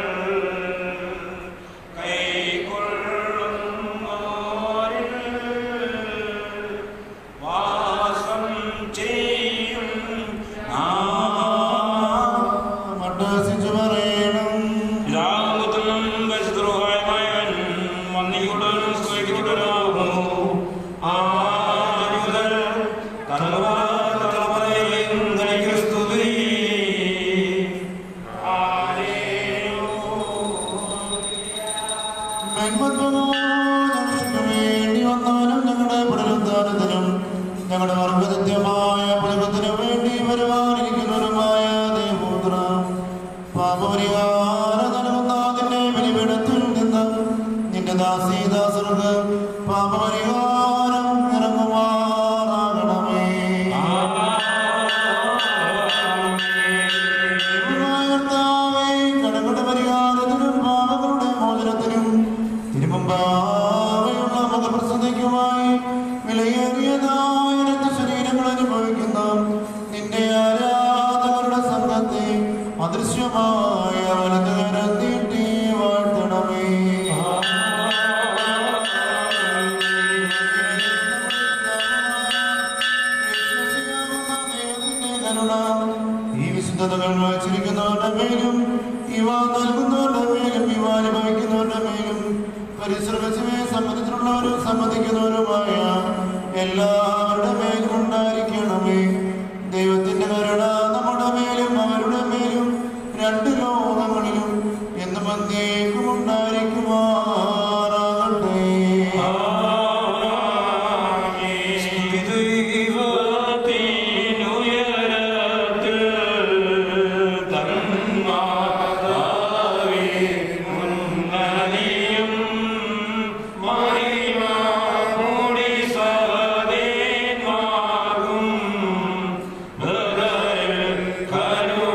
കൈക്കൊള്ളുന്നോരിൽ വാസം ചെയ്യും മട്ടസിച്ചു പറയണം. രാമപുത്രനും പരിശുദ്ധനുമായവൻ വന്നിയുടൻ സ്തുതിക്കപ്പെട്ടവനാകുന്നു. ആയുധൻ തലമുറയും നിനക്ക് സ്തുതി. ഞങ്ങൾക്ക് വേണ്ടി വന്നാലും ഞങ്ങളുടെ പുനരുദ്ധാനത്തിനും ഞങ്ങളുടെ വർഗനിത്യമായ പുനരുദ്ധത്തിനു വേണ്ടി വരുവാനിരിക്കുന്നവരുമായ ദേവപുത്ര പാപപരിഹാരം നൽകുന്ന നിന്റെ ബലിപീഠത്തിൽ നിന്ന് നിന്റെ ദാസീദാസർക്ക് പാപപരിഹാരം ഇറങ്ങുവാനാകണമേ. കർത്താവേ, കടങ്ങളുടെ പരിഹാരത്തിനും പാപങ്ങളുടെ മോചനത്തിനും തിരുമുമ്പാകെയുള്ള മുഖപ്രസന്നയ്ക്കുമായി വിലയേറിയതായ രക്തശരീരങ്ങൾ അനുഭവിക്കുന്ന നിന്റെ ആരാധകരുടെ സംഘത്തെ അദൃശ്യമായ വലതുകരം നീട്ടി വാഴ്ത്തണമേ. ഈ വിശുദ്ധതകൾ വായിച്ചിരിക്കുന്നവരുടെ മേലും ഇവ നൽകുന്നവരുടെ മേലും ഇവ അനുഭവിക്കുന്നവരുടെ മേലും പരിശ്രമിച്ചവയെ സംബന്ധിച്ചിട്ടുള്ളവരും സമ്മതിക്കുന്നവരുമായ എല്ലാവരുടെ മേലും ഉണ്ടായിരിക്കണമേ. ദൈവത്തിന്റെ കരുണ നമ്മുടെ മേലും അവരുടെ മേലും രണ്ട് ലോകങ്ങളിലും എന്നും എന്നേക്കും ഉണ്ടായിരിക്കുമാറാകട്ടെ. ദൈവത്തിനുയരത്തിൽ തന്മാതാവേ മുന്നണിയും മഹിമമൂടി സഹദേന്മാർക്കും ബദരിൽ കരുണയുണ്ടാകട്ടെ.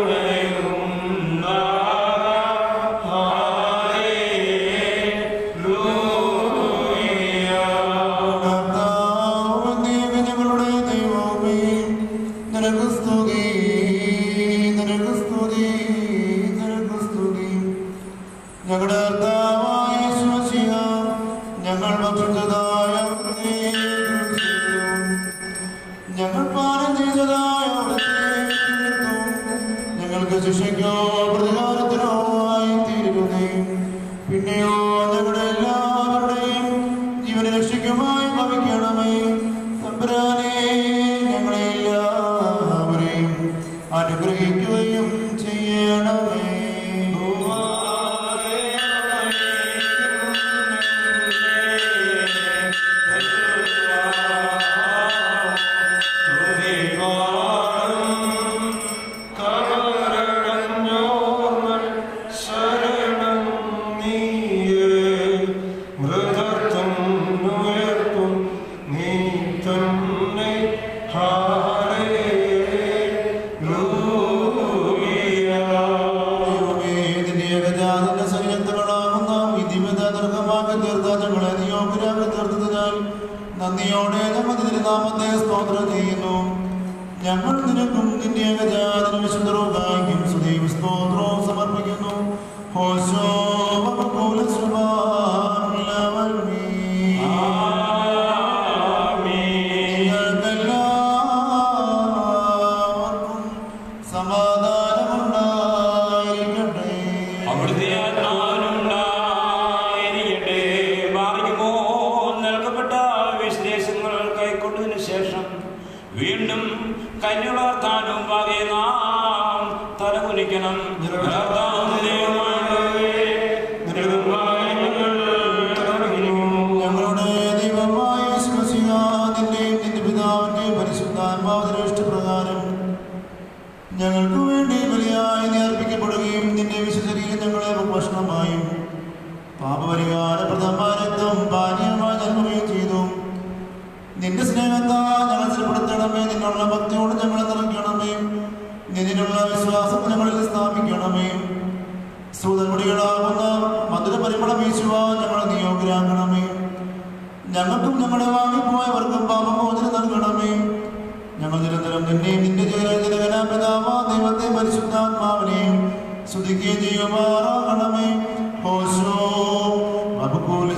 കർത്താവേ, ഞങ്ങളുടെ ദൈവമേ, നിനക്ക് സ്തുതി, നിനക്ക് സ്തുതി, നിനക്ക് സ്തുതി. ഞങ്ങളുടെ കർത്താവായ യേശുമശിഹ, ഞങ്ങൾ ഭക്ഷിച്ചതായ അവിടുത്തെ തിരുശരീരവും ഞങ്ങൾ പാനം ചെയ്തതായ അവിടുത്തെ രക്തവും ഞങ്ങൾക്ക് ശിക്ഷയ്ക്കോ പ്രതികാരത്തിനോ ആയി തീരരുതേ. പിന്നെയോ ഞങ്ങളുടെ എല്ലാവരുടെയും ജീവനെ രക്ഷിക്കുമായി ഭവിക്കണമേ. തമ്പുരാനേ, ഞങ്ങളെ എല്ലാവരെയും അനുഗ്രഹിക്കുകയും ചെയ്യണമേ. സ്തുതി രക്തങ്ങളാകുന്ന വിധിവിധർഹമാക്കി തീർത്ത ഞങ്ങളെ നിയോഗരാക്കി തീർത്തതിനാൽ നന്ദിയോടെ ഞങ്ങൾ തിരുനാമത്തെ സ്തോത്രം ചെയ്യുന്നു. ഞങ്ങൾ നിനക്കും നിന്റെ ഏകജാതനും വിശുദ്ധർക്കായും സ്തുതിയും സ്തോത്രവും സമർപ്പിക്കുന്നു. ഹോശോ നിങ്ങൾക്കെല്ലാവർക്കും സമാധാനമുണ്ടായിരിക്കട്ടെ. അവിടുത്തെ ആത്മാവിനുണ്ടായിരിക്കട്ടെ. ഭാഗ്യമോ നൽകപ്പെട്ട വിശേഷങ്ങൾ കൈക്കൊണ്ടതിനു ശേഷം വീണ്ടും കന്യുളർത്താനും ഭാഗ്യ നാം തലകുനിക്കണം. ഞങ്ങളുടെ ദൈവമായ നിന്റെയും നിന്റെ പിതാവിന്റെയും പരിശുദ്ധാത്മാവിന്റെ ഇഷ്ടപ്രകാരം ഞങ്ങൾക്ക് വേണ്ടി ബലിയായി നീ അർപ്പിക്കപ്പെടുകയും നിന്റെ വിശുദ്ധരീതി ഞങ്ങളെ ഭക്ഷണമായും പാപപരിഹാരപ്രദമായ രക്തം പാനീയമായി നൽകുകയും ചെയ്തു. നിന്റെ സ്നേഹത്താൽ ഞങ്ങൾ സ്ഥിരപ്പെടുത്തണമേ. നിന്നുള്ള ഭക്തിയോട് ഞങ്ങളെ നിറയ്ക്കണമേ. നിന്നിലുള്ള വിശ്വാസം ഞങ്ങളിൽ സ്ഥാപിക്കണമേ. ശ്രുതമുടികളാകുന്ന മധുര പരിമളം വീശുവാൻ ഞങ്ങളെ നിയോഗരാക്കണമേ. ഞങ്ങൾക്കും ഞങ്ങളെ വാങ്ങിപ്പോയവർക്കും പാപമോചനം നൽകണമേ. ഞങ്ങൾ നിരന്തരം നിന്നെയും നിന്റെ ജനകനാ പിതാവാ ദൈവത്തെ പരിശുദ്ധാത്മാവിനെയും സ്തുതിക്കുകയും ചെയ്യുമാറാകണമേ. ഹോശോ വബുകൂല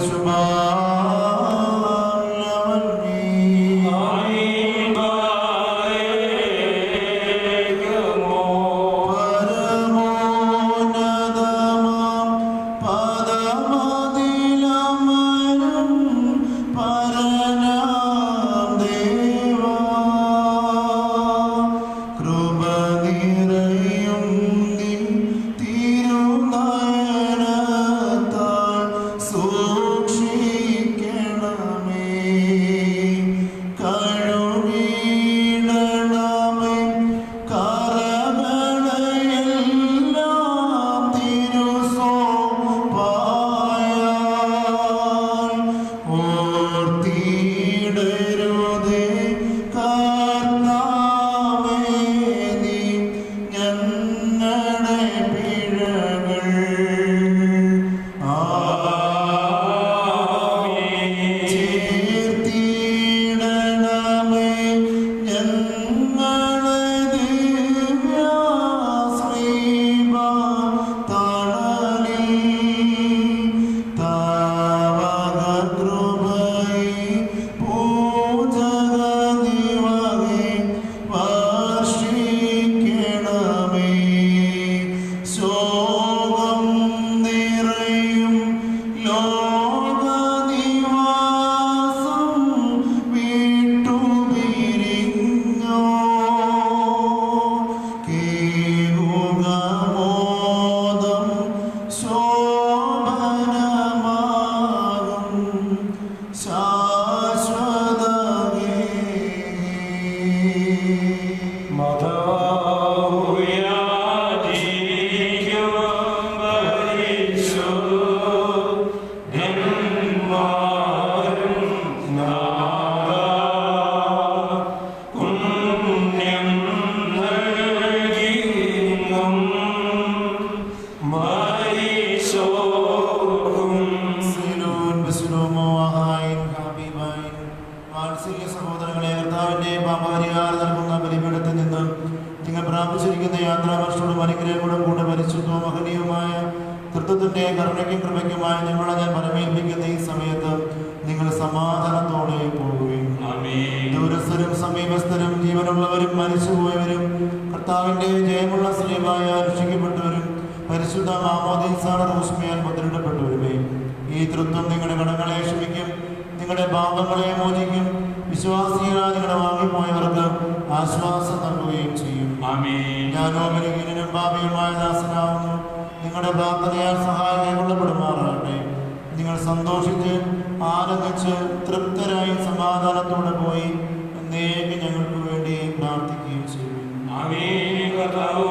ആമേൻ. കർത്താവേ